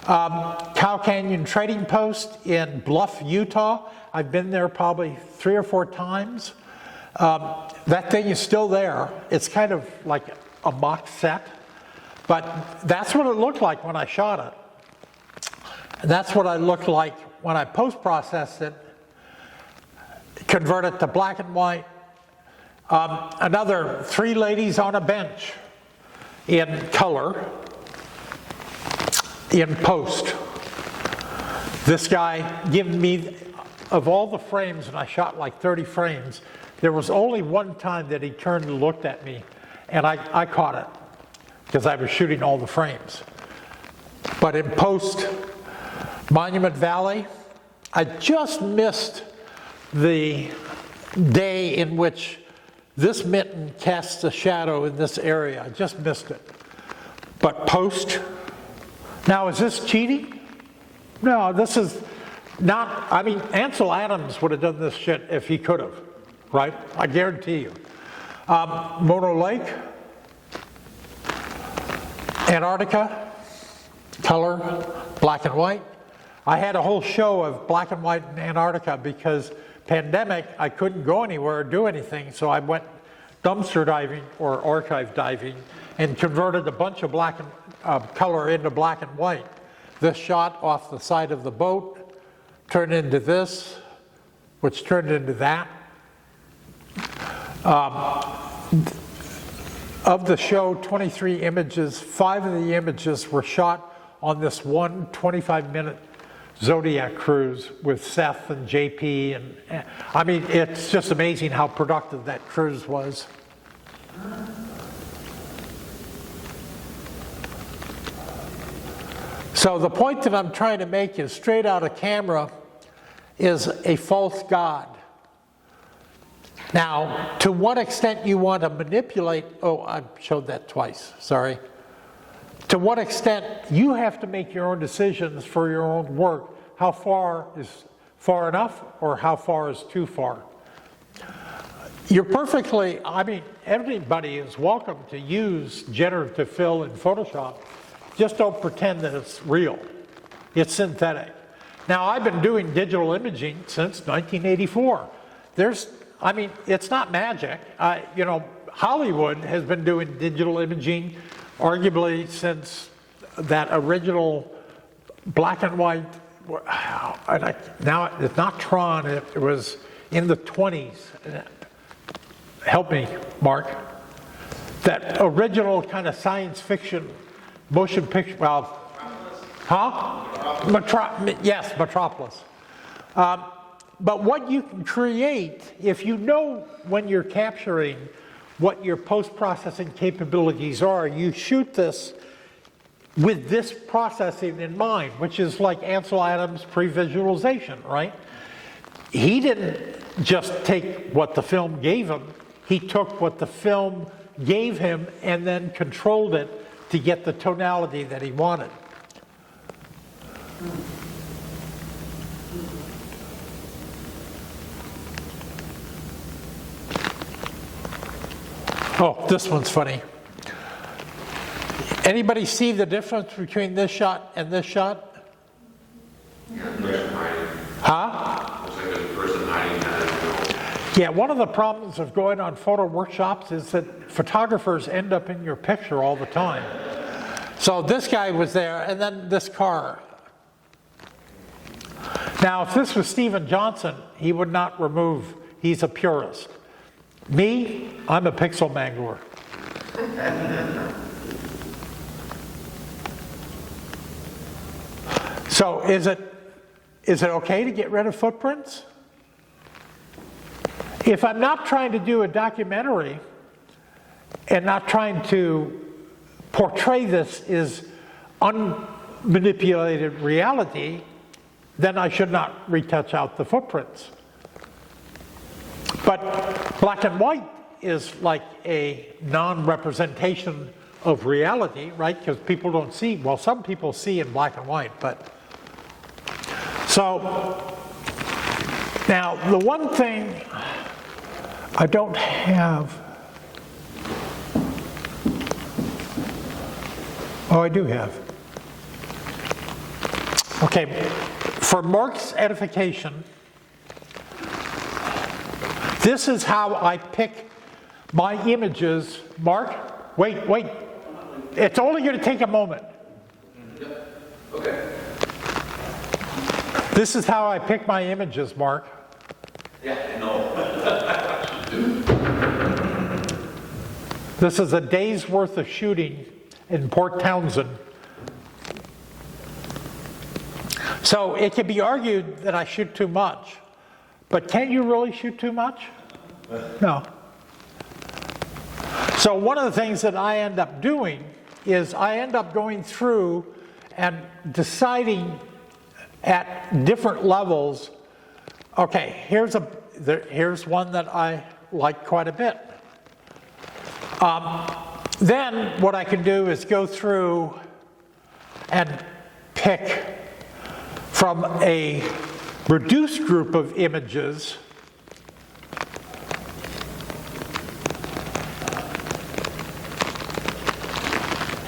Cow Canyon Trading Post in Bluff, Utah. I've been there probably 3 or 4 times. That thing is still there. It's kind of like a mock set. But that's what it looked like when I shot it. And that's what I looked like when I post-processed it, convert it to black and white. Another 3 ladies on a bench in color, in post. This guy giving me, of all the frames, and I shot like 30 frames, there was only one time that he turned and looked at me, and I caught it, because I was shooting all the frames. But in post, Monument Valley, I just missed the day in which this mitten casts a shadow in this area. I just missed it. But post, now is this cheating? No, this is not, I mean, Ansel Adams would have done this shit if he could have, right? I guarantee you. Mono Lake, Antarctica, color, black and white. I had a whole show of black and white in Antarctica because pandemic, I couldn't go anywhere or do anything, so I went dumpster diving or archive diving and converted a bunch of black and color into black and white. This shot off the side of the boat turned into this, which turned into that. Of the show, 23 images, 5 of the images were shot on this one 25-minute Zodiac cruise with Seth and JP, and I mean, it's just amazing how productive that cruise was. So the point that I'm trying to make is straight out of camera is a false god. Now, to what extent you want to manipulate, oh, I showed that twice, sorry. To what extent you have to make your own decisions for your own work. How far is far enough or how far is too far? You're perfectly, I mean, everybody is welcome to use generative fill in Photoshop. Just don't pretend that it's real. It's synthetic. Now, I've been doing digital imaging since 1984. I mean, it's not magic. You know, Hollywood has been doing digital imaging arguably since that original black and white, now it's not Tron, it was in the 20s. Help me, Mark. That original kind of science fiction motion picture, well, yes, Metropolis. But what you can create, if you know when you're capturing what your post-processing capabilities are, you shoot this with this processing in mind, which is like Ansel Adams' pre-visualization, right? He didn't just take what the film gave him, he took what the film gave him and then controlled it to get the tonality that he wanted. Oh, this one's funny. Anybody see the difference between this shot and this shot? Huh? Looks like there's a person hiding behind. Yeah, one of the problems of going on photo workshops is that photographers end up in your picture all the time. So this guy was there, and then this car. Now, if this was Steven Johnson, he would not remove, he's a purist. Me, I'm a pixel mangler. So is it okay to get rid of footprints? If I'm not trying to do a documentary and not trying to portray this as unmanipulated reality, then I should not retouch out the footprints. But black and white is like a non-representation of reality, right? Because people don't see, well, some people see in black and white, but. So, now the one thing I don't have, oh, I do have. Okay, for Mark's edification, this is how I pick my images. Mark, wait. It's only going to take a moment. Okay. This is how I pick my images, Mark. Yeah, I know. This is a day's worth of shooting in Port Townsend. So it can be argued that I shoot too much, but can you really shoot too much? No. So one of the things that I end up doing is I end up going through and deciding at different levels, okay, here's one that I like quite a bit. Then what I can do is go through and pick from a reduced group of images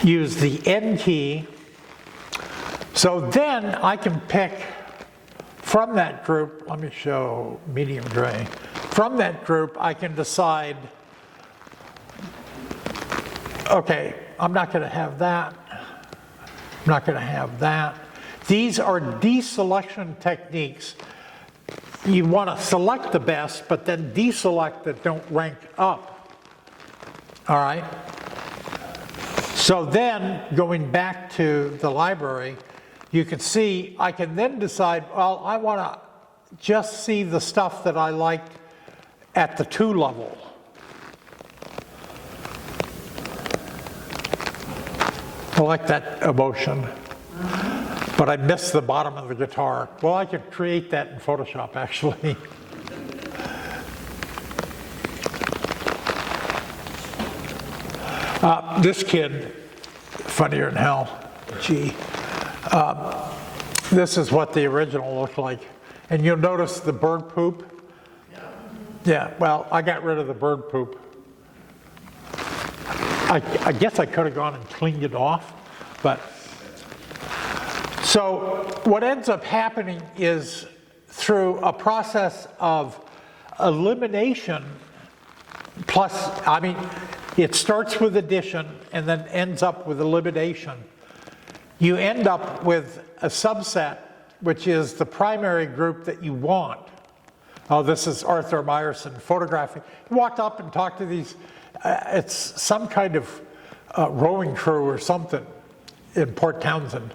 use the N key. So then I can pick from that group, let me show medium gray. From that group I can decide, okay, I'm not going to have that. I'm not going to have that. These are deselection techniques. You want to select the best, but then deselect that don't rank up. All right? So then, going back to the library, you can see, I can then decide, well, I want to just see the stuff that I like at the 2 level. I like that emotion, but I missed the bottom of the guitar. Well, I could create that in Photoshop, actually. This kid, funnier than hell. Gee. This is what the original looked like. And you'll notice the bird poop. Yeah, well, I got rid of the bird poop. I guess I could have gone and cleaned it off, but. So what ends up happening is through a process of elimination plus, I mean, it starts with addition and then ends up with elimination. You end up with a subset, which is the primary group that you want. Oh, this is Arthur Meyerson photographing. He walked up and talked to these, it's some kind of rowing crew or something in Port Townsend.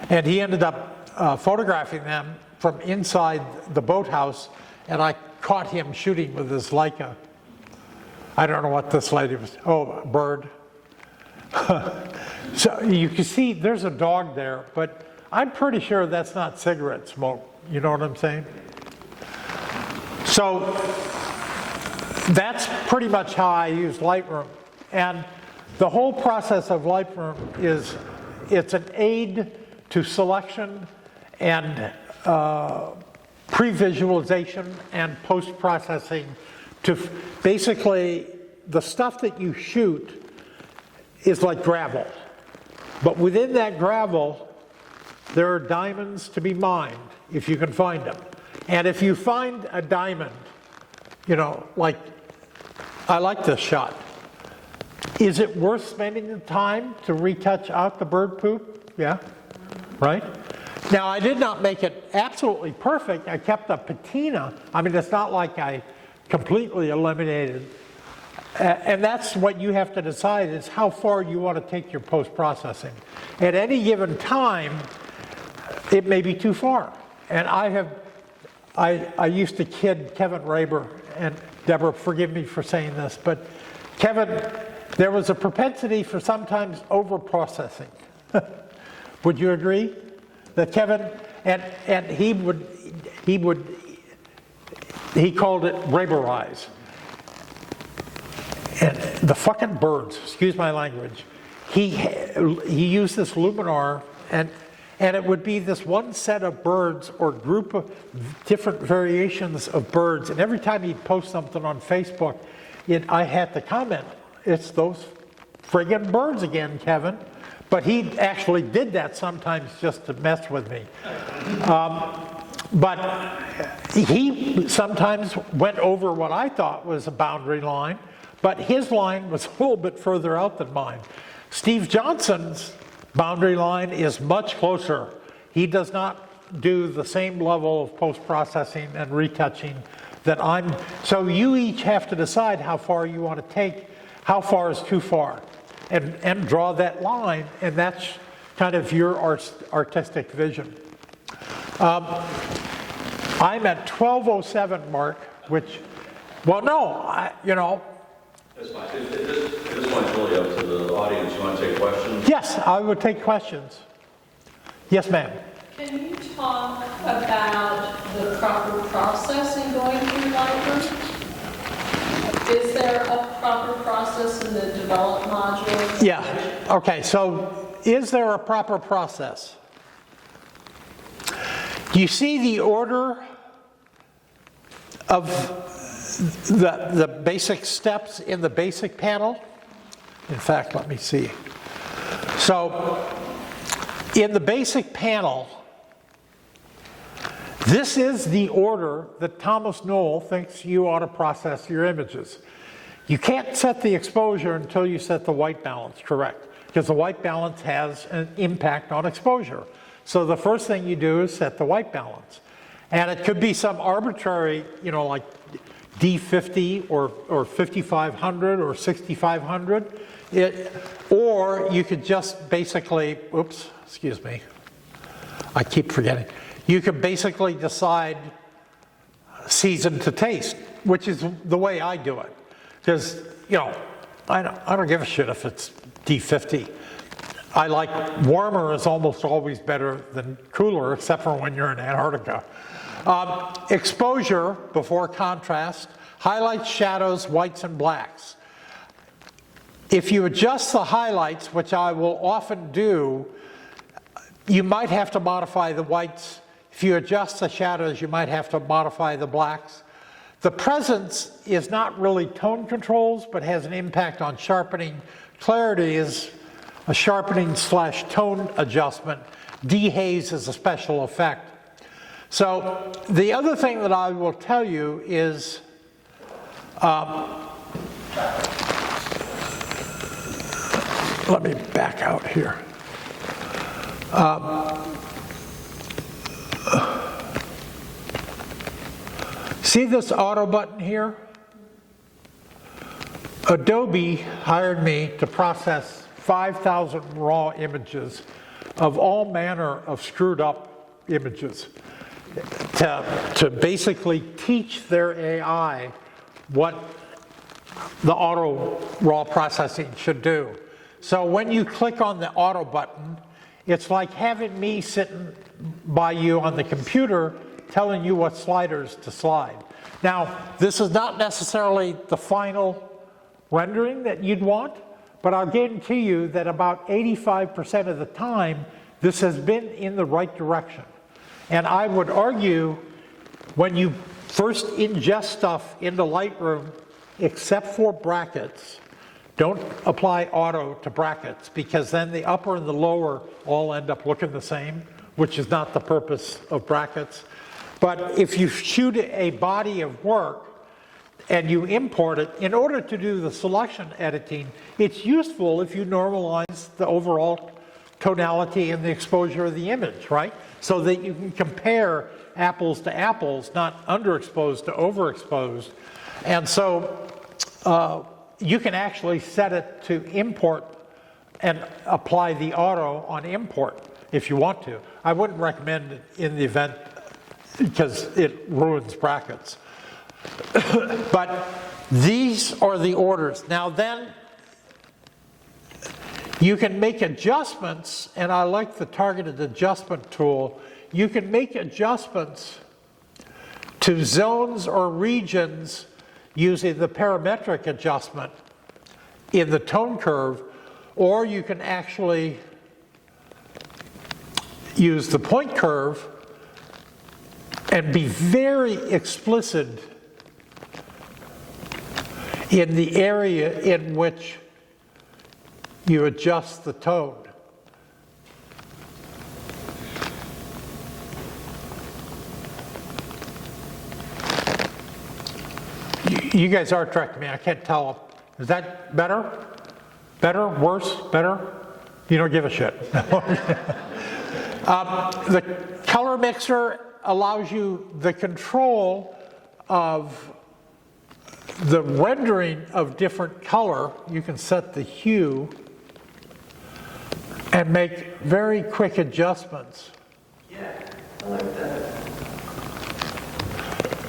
And he ended up photographing them from inside the boathouse, and I caught him shooting with his Leica. I don't know what this lady was, oh, a bird. So you can see there's a dog there, but I'm pretty sure that's not cigarette smoke. You know what I'm saying? So that's pretty much how I use Lightroom. And the whole process of Lightroom is, it's an aid to selection and pre-visualization and post-processing to basically, the stuff that you shoot is like gravel. But within that gravel, there are diamonds to be mined, if you can find them. And if you find a diamond, you know, like, I like this shot. Is it worth spending the time to retouch out the bird poop? Yeah, right? Now, I did not make it absolutely perfect. I kept the patina. I mean, it's not like I completely eliminated. And that's what you have to decide, is how far you want to take your post-processing. At any given time, it may be too far. And I used to kid Kevin Raber, and Deborah, forgive me for saying this, but Kevin, there was a propensity for sometimes over-processing. Would you agree? That Kevin, and he called it Raberize. And the fucking birds, excuse my language, he used this Luminar, and it would be this one set of birds or group of different variations of birds, and every time he'd post something on Facebook, I had to comment, it's those friggin' birds again, Kevin. But he actually did that sometimes just to mess with me. But he sometimes went over what I thought was a boundary line, but his line was a little bit further out than mine. Steve Johnson's boundary line is much closer. He does not do the same level of post-processing and retouching that I'm. So you each have to decide how far you want to take, how far is too far, and draw that line, and that's kind of your artistic vision. I'm at 12:07, Mark, which, well, no, you know. That's fine. At this point, it's really up to the audience. You want to take questions? Yes, I would take questions. Yes, ma'am. Can you talk about the proper process in going through Lightroom? Is there a proper process in the develop module? Yeah, okay, so is there a proper process? Do you see the order of the basic steps in the basic panel? In fact, let me see. So, in the basic panel, this is the order that Thomas Knoll thinks you ought to process your images. You can't set the exposure until you set the white balance correct, because the white balance has an impact on exposure. So the first thing you do is set the white balance. And it could be some arbitrary, you know, like D50 or 5500 or 6500. Or you could just basically, oops, excuse me, I keep forgetting. You could basically decide season to taste, which is the way I do it. Because, you know, I don't give a shit if it's D50. I like warmer is almost always better than cooler, except for when you're in Antarctica. Exposure before contrast, highlights, shadows, whites, and blacks. If you adjust the highlights, which I will often do, you might have to modify the whites. If you adjust the shadows, you might have to modify the blacks. The presence is not really tone controls, but has an impact on sharpening. Clarity is a sharpening / tone adjustment. Dehaze is a special effect. So the other thing that I will tell you is let me back out here. See this auto button here? Adobe hired me to process 5,000 raw images of all manner of screwed up images to basically teach their AI what the auto raw processing should do. So when you click on the auto button, it's like having me sitting by you on the computer telling you what sliders to slide. Now, this is not necessarily the final rendering that you'd want, but I'll guarantee you that about 85% of the time, this has been in the right direction. And I would argue when you first ingest stuff into Lightroom, except for brackets, don't apply auto to brackets, because then the upper and the lower all end up looking the same, which is not the purpose of brackets. But if you shoot a body of work and you import it, in order to do the selection editing, it's useful if you normalize the overall tonality and the exposure of the image, right? So that you can compare apples to apples, not underexposed to overexposed. And so you can actually set it to import and apply the auto on import if you want to. I wouldn't recommend it in the event because it ruins brackets. But these are the orders. Now then, you can make adjustments, and I like the targeted adjustment tool. You can make adjustments to zones or regions using the parametric adjustment in the tone curve, or you can actually use the point curve and be very explicit in the area in which you adjust the tone. You guys are tracking me, I can't tell. Is that better? Better? Worse? Better? You don't give a shit. The color mixer allows you the control of the rendering of different color. You can set the hue and make very quick adjustments. Yeah, I like that.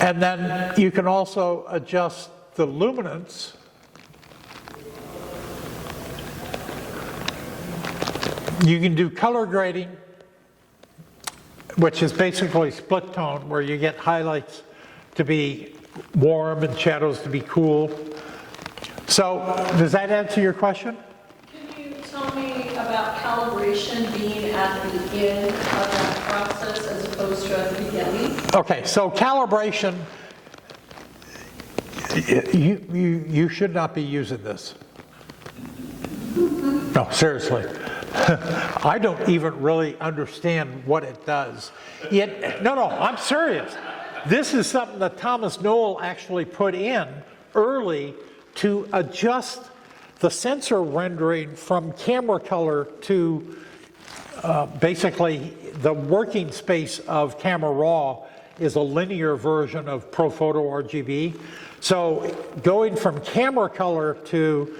And then you can also adjust the luminance. You can do color grading, which is basically split tone, where you get highlights to be warm and shadows to be cool. So, does that answer your question? Can you tell me about calibration being at the end of that process as opposed to at the beginning? Okay, so calibration, you should not be using this. No, seriously. I don't even really understand what it does. No, I'm serious. This is something that Thomas Knoll actually put in early to adjust the sensor rendering from camera color to basically the working space of Camera Raw is a linear version of ProPhoto RGB. So going from camera color to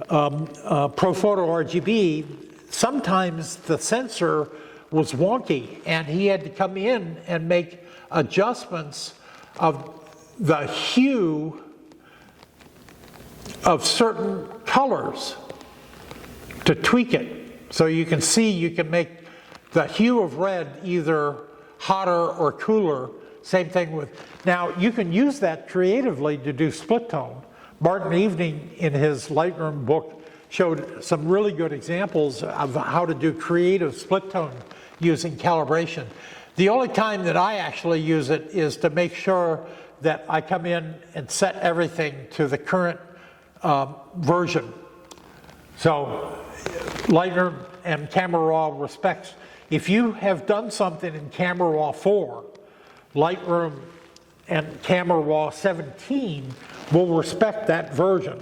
ProPhoto RGB, sometimes the sensor was wonky and he had to come in and make adjustments of the hue of certain colors to tweak it. So you can see you can make the hue of red either hotter or cooler. Same thing with, now you can use that creatively to do split tone. Martin Evening in his Lightroom book showed some really good examples of how to do creative split tone using calibration. The only time that I actually use it is to make sure that I come in and set everything to the current version. So Lightroom and Camera Raw respects. If you have done something in Camera Raw 4, Lightroom and Camera Raw 17 will respect that version.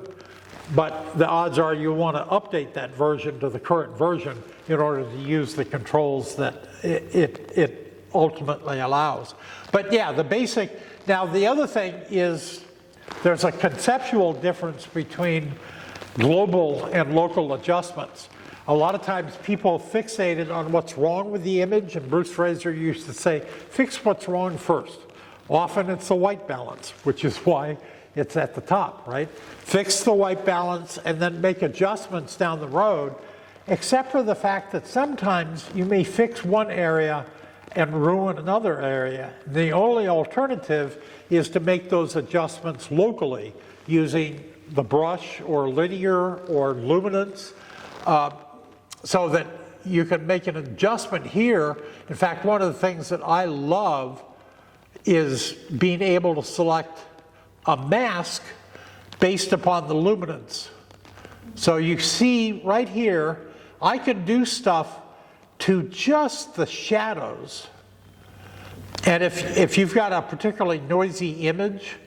But the odds are you want to update that version to the current version in order to use the controls that it ultimately allows. But yeah, the basic, now the other thing is there's a conceptual difference between global and local adjustments. A lot of times people fixated on what's wrong with the image, and Bruce Fraser used to say, fix what's wrong first. Often it's the white balance, which is why it's at the top, right? Fix the white balance and then make adjustments down the road, except for the fact that sometimes you may fix one area and ruin another area. The only alternative is to make those adjustments locally using the brush or linear or luminance, so that you can make an adjustment here. In fact, one of the things that I love is being able to select a mask based upon the luminance. So you see right here, I can do stuff to just the shadows. And if you've got a particularly noisy image,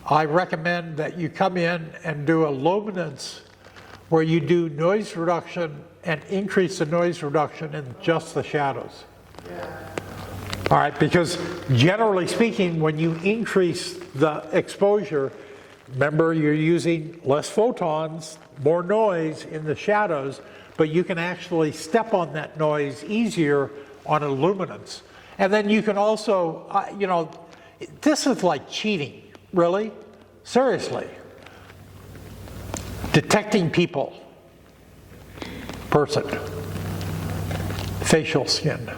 I recommend that you come in and do a luminance where you do noise reduction and increase the noise reduction in just the shadows. All right, because generally speaking, when you increase the exposure, remember you're using less photons, more noise in the shadows, but you can actually step on that noise easier on a luminance. And then you can also, you know, this is like cheating, really, seriously. Detecting people, person, facial skin,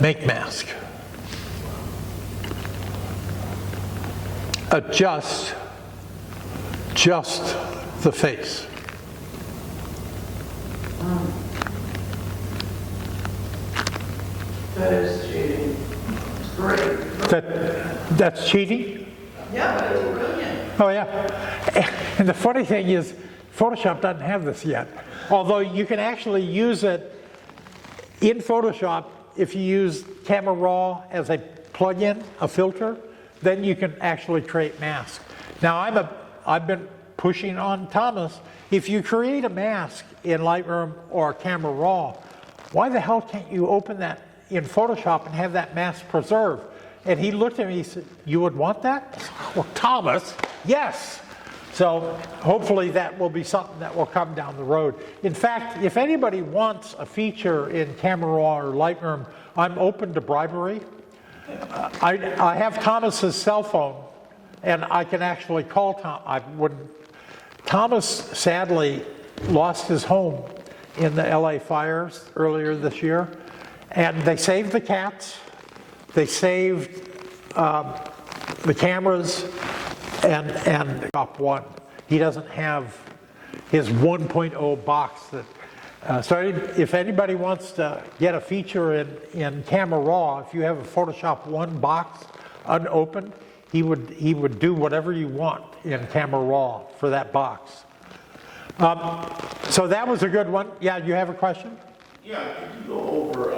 make mask, adjust just the face. That is cheating. It's great. That's cheating? Yeah, but it's brilliant. Oh yeah. And the funny thing is, Photoshop doesn't have this yet. Although you can actually use it in Photoshop if you use Camera Raw as a plugin, a filter, then you can actually create masks. Now I've been pushing on Thomas, if you create a mask in Lightroom or Camera Raw, why the hell can't you open that in Photoshop and have that mask preserved? And he looked at me, he said, you would want that? Well, Thomas, yes. So hopefully that will be something that will come down the road. In fact, if anybody wants a feature in Camera Raw or Lightroom, I'm open to bribery. I have Thomas's cell phone, and I can actually call Tom. Thomas sadly lost his home in the LA fires earlier this year, and they saved the cats, they saved the cameras, and top one. He doesn't have his 1.0 box. So if anybody wants to get a feature in Camera Raw, if you have a Photoshop 1 box unopened, he would do whatever you want in Camera Raw for that box. So that was a good one. Yeah, you have a question? Yeah, could you go over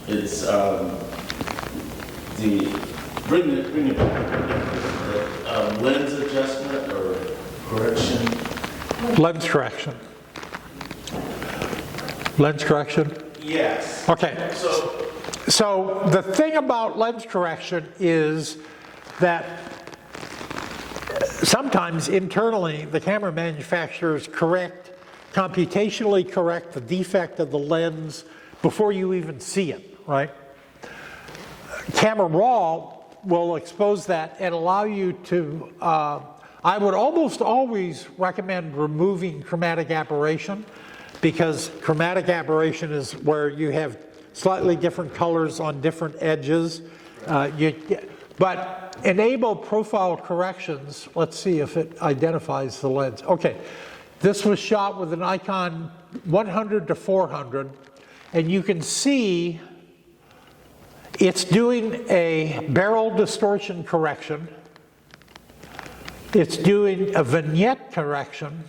it's bring it back, lens adjustment or correction? Lens correction. Lens correction? Yes. Okay. So the thing about lens correction is that sometimes internally the camera manufacturers computationally correct the defect of the lens before you even see it, right? Camera Raw will expose that and allow you to, I would almost always recommend removing chromatic aberration, because chromatic aberration is where you have slightly different colors on different edges. But enable profile corrections. Let's see if it identifies the lens. Okay, this was shot with an Icon 100 to 400, and you can see it's doing a barrel distortion correction. It's doing a vignette correction.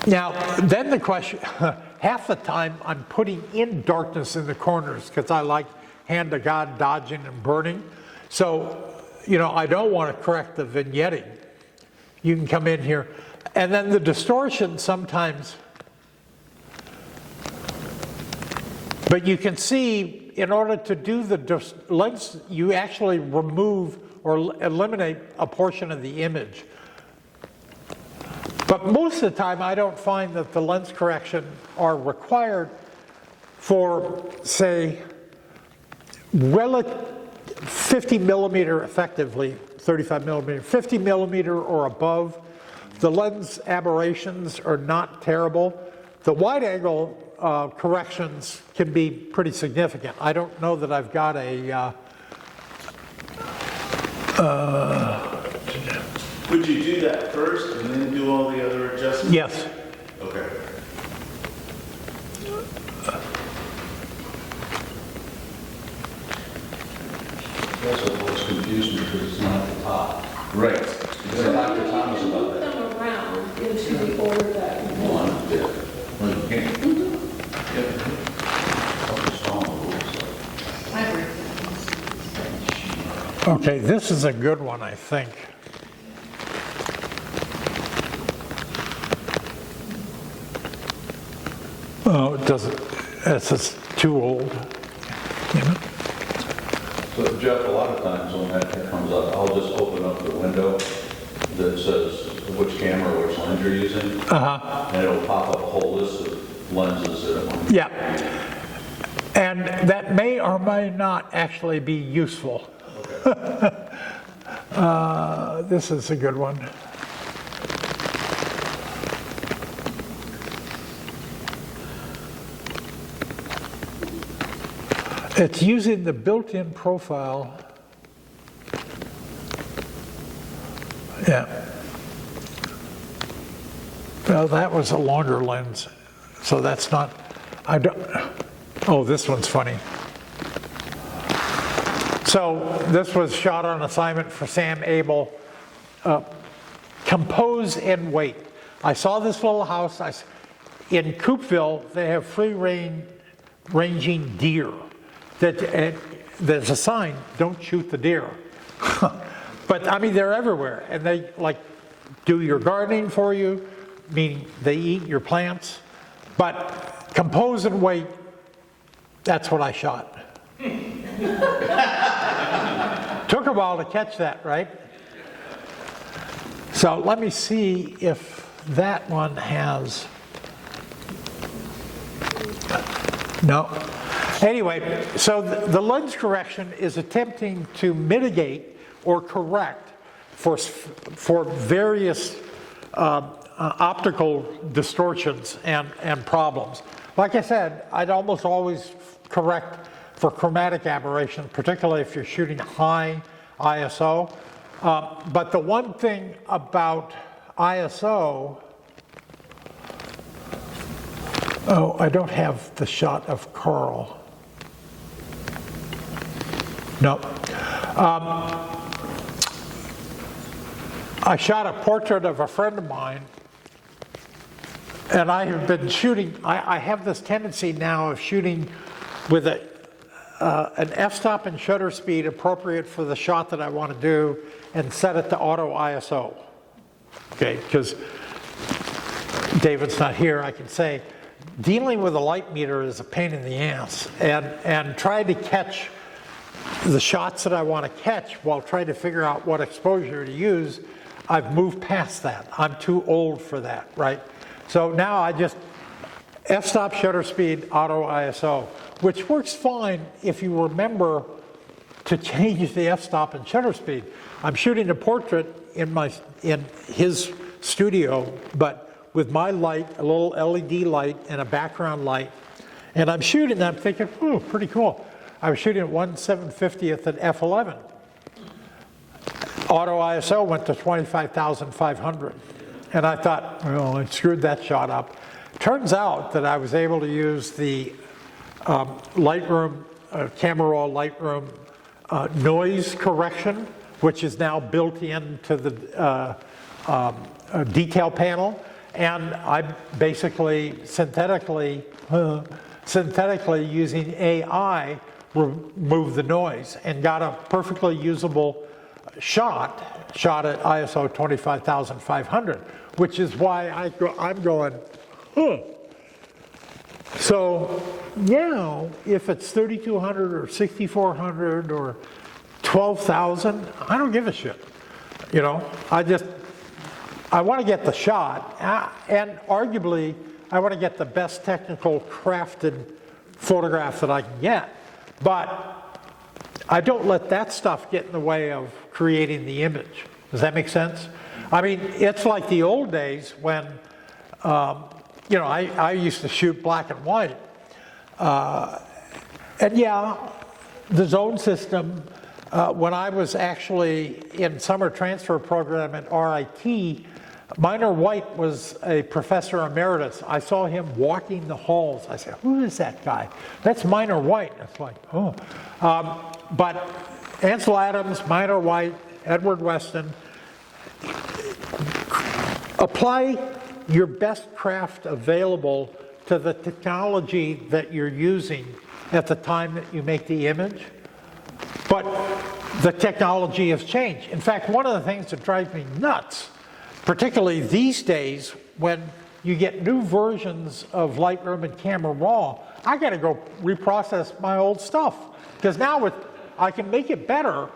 Now, then the question, half the time I'm putting in darkness in the corners because I like hand to God dodging and burning. So, you know, I don't want to correct the vignetting. You can come in here. And then the distortion sometimes, but you can see in order to do the lens, you actually remove or eliminate a portion of the image. But most of the time, I don't find that the lens correction are required for, say, 50 millimeter effectively, 35 millimeter, 50 millimeter or above. The lens aberrations are not terrible. The wide angle corrections can be pretty significant. I don't know that I've got a, would you do that first and then do all the other adjustments? yes. Okay. That's what was confusing because it's not at the top. Right. Because I talked to Thomas about Move that. them around into the order that you want. One, yeah. Well, you can't. I agree. Okay, this is a good one, I think. Oh, it doesn't, this is too old. Damn it. So Jeff, a lot of times when that comes up, I'll just open up the window that says which camera or which lens you're using. And it'll pop up a whole list of lenses that Yeah. And that may or may not actually be useful. This is a good one. It's using the built-in profile. Yeah. Well, that was a longer lens, so that's not, I don't, oh, this one's funny. So this was shot on assignment for Sam Abel. Compose and wait. I saw this little house. In Coopville, they have free-ranging deer. There's a sign, don't shoot the deer. But I mean, they're everywhere. And they like do your gardening for you, meaning they eat your plants. But compose and wait, that's what I shot. Took a while to catch that, right? So let me see if that one has, no. Anyway, so the lens correction is attempting to mitigate or correct for various optical distortions and problems. Like I said, I'd almost always correct for chromatic aberration, particularly if you're shooting high ISO. But the one thing about ISO, oh, I don't have the shot of Carl. No. I shot a portrait of a friend of mine, and I have been shooting, I have this tendency now of shooting with an f-stop and shutter speed appropriate for the shot that I want to do and set it to auto ISO. Okay, because David's not here, I can say, dealing with a light meter is a pain in the ass, and trying to catch the shots that I want to catch while trying to figure out what exposure to use, I've moved past that. I'm too old for that, right? So now I just f-stop shutter speed, auto ISO, which works fine if you remember to change the f-stop and shutter speed. I'm shooting a portrait in his studio, but with my light, a little LED light and a background light, and I'm shooting and I'm thinking, ooh, pretty cool. I was shooting at 1/750th at f11. Auto ISO went to 25,500. And I thought, well, I screwed that shot up. Turns out that I was able to use the Lightroom, Camera Raw Lightroom noise correction, which is now built into the detail panel. And I basically synthetically using AI removed the noise and got a perfectly usable shot at ISO 25,500, which is why I'm going, huh. So now, if it's 3,200 or 6,400 or 12,000, I don't give a shit. You know, I want to get the shot, and arguably, I want to get the best technical crafted photograph that I can get. But I don't let that stuff get in the way of creating the image. Does that make sense? I mean, it's like the old days when you know, I used to shoot black and white. And yeah, the zone system, when I was actually in summer transfer program at RIT, Minor White was a professor emeritus. I saw him walking the halls. I said, who is that guy? That's Minor White. It's like, oh. But Ansel Adams, Minor White, Edward Weston, apply your best craft available to the technology that you're using at the time that you make the image. But the technology has changed. In fact, one of the things that drives me nuts, particularly these days when you get new versions of Lightroom and Camera Raw, I got to go reprocess my old stuff. Because now I can make it better.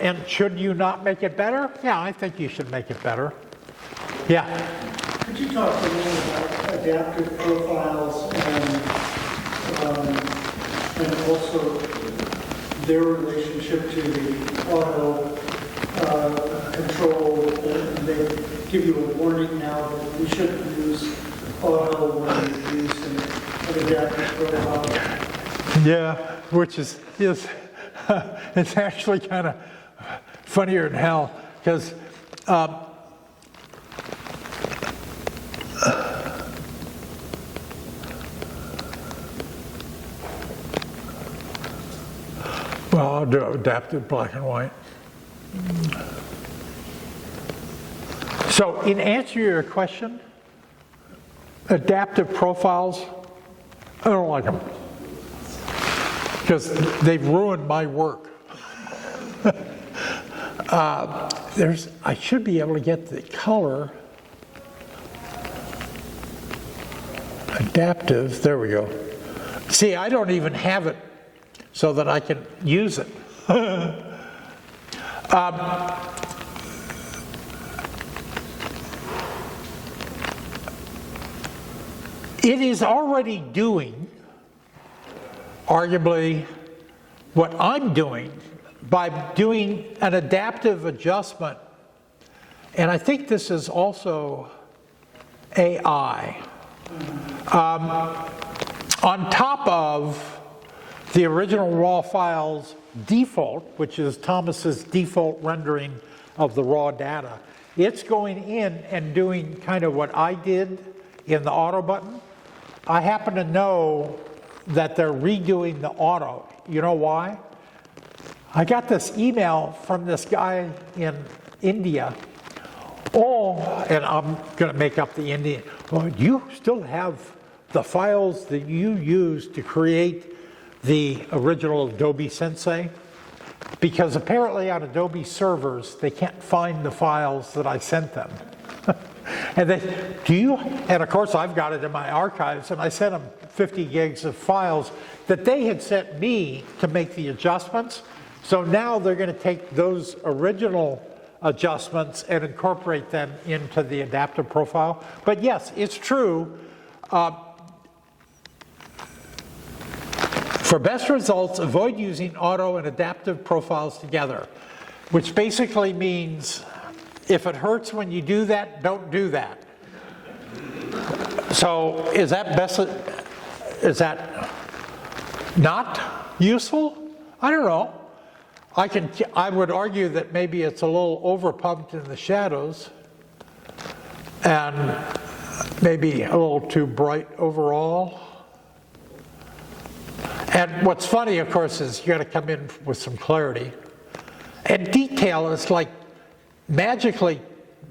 And should you not make it better? Yeah, I think you should make it better. Yeah. Could you talk a little about adaptive profiles and also their relationship to the auto control? They give you a warning now that you shouldn't use auto when you use an adaptive profile. Yeah, which is it's actually kind of funnier than hell because well, I'll do adaptive black and white. So in answer to your question, adaptive profiles, I don't like them because they've ruined my work. I should be able to get the color. Adaptive, there we go. See, I don't even have it so that I can use it. It is already doing, arguably, what I'm doing by doing an adaptive adjustment. And I think this is also AI. On top of the original raw files default, which is Thomas's default rendering of the raw data, it's going in and doing kind of what I did in the auto button. I happen to know that they're redoing the auto. You know why? I got this email from this guy in India. Oh, and I'm going to make up the Indian. Well, you still have the files that you used to create the original Adobe Sensei? Because apparently on Adobe servers, they can't find the files that I sent them. And they, and of course I've got it in my archives, and I sent them 50 gigs of files that they had sent me to make the adjustments. So now they're going to take those original adjustments and incorporate them into the adaptive profile. But yes, it's true. For best results, avoid using auto and adaptive profiles together, which basically means if it hurts when you do that, don't do that. So is that not useful? I don't know. I would argue that maybe it's a little overpumped in the shadows and maybe a little too bright overall. And what's funny, of course, is you got to come in with some clarity. And detail is like magically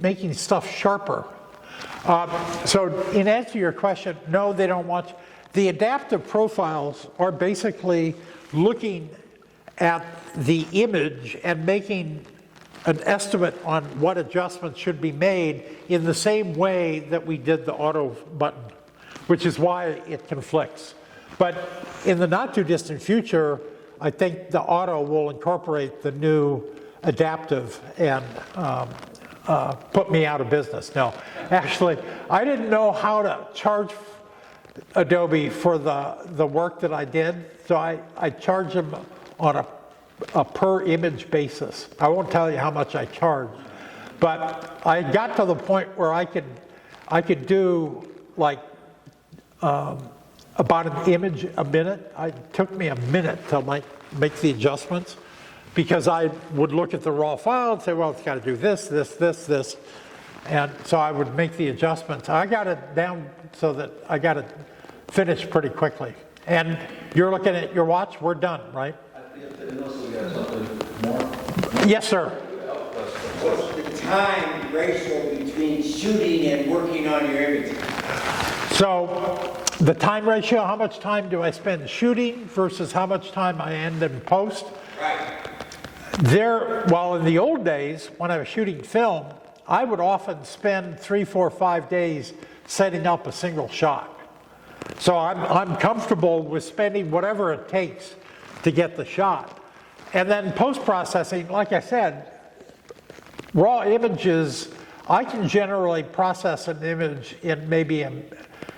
making stuff sharper. So in answer to your question, no, they don't want. The adaptive profiles are basically looking at the image and making an estimate on what adjustments should be made in the same way that we did the auto button, which is why it conflicts. But in the not too distant future, I think the auto will incorporate the new adaptive and put me out of business. No, actually, I didn't know how to charge Adobe for the work that I did, so I charge them on a per image basis. I won't tell you how much I charge, but I got to the point where I could do like about an image a minute. It took me a minute to make the adjustments, because I would look at the raw file and say, well, it's got to do this, this, this, this. And so I would make the adjustments. I got it down so that I got it finished pretty quickly. And you're looking at your watch, we're done, right? Unless we got something more. Yes, sir. What's the time ratio between shooting and working on your image? So the time ratio, how much time do I spend shooting versus how much time I end in post? Right. Well, in the old days, when I was shooting film, I would often spend 3, 4, 5 days setting up a single shot. So I'm comfortable with spending whatever it takes to get the shot. And then post-processing, like I said, raw images, I can generally process an image in maybe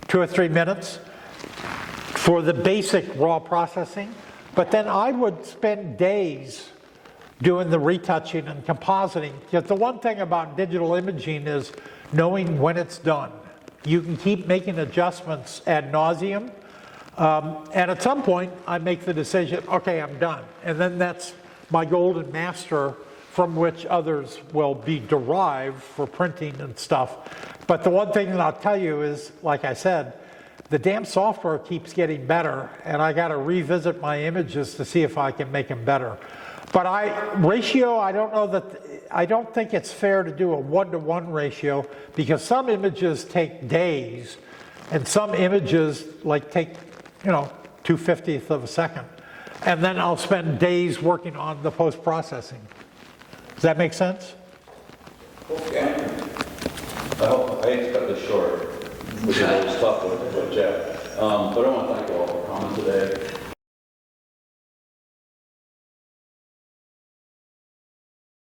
2 or 3 minutes for the basic raw processing. But then I would spend days doing the retouching and compositing. Because the one thing about digital imaging is knowing when it's done. You can keep making adjustments ad nauseum. And at some point, I make the decision, okay, I'm done. And then that's my golden master from which others will be derived for printing and stuff. But the one thing that I'll tell you is, like I said, the damn software keeps getting better, and I got to revisit my images to see if I can make them better. But I don't think it's fair to do a 1-to-1 ratio, because some images take days, and some images take 2/50th of a second. And then I'll spend days working on the post-processing. Does that make sense? Okay. I hate to cut this short, which is always tough with Jeff. But I want to thank you all for coming today.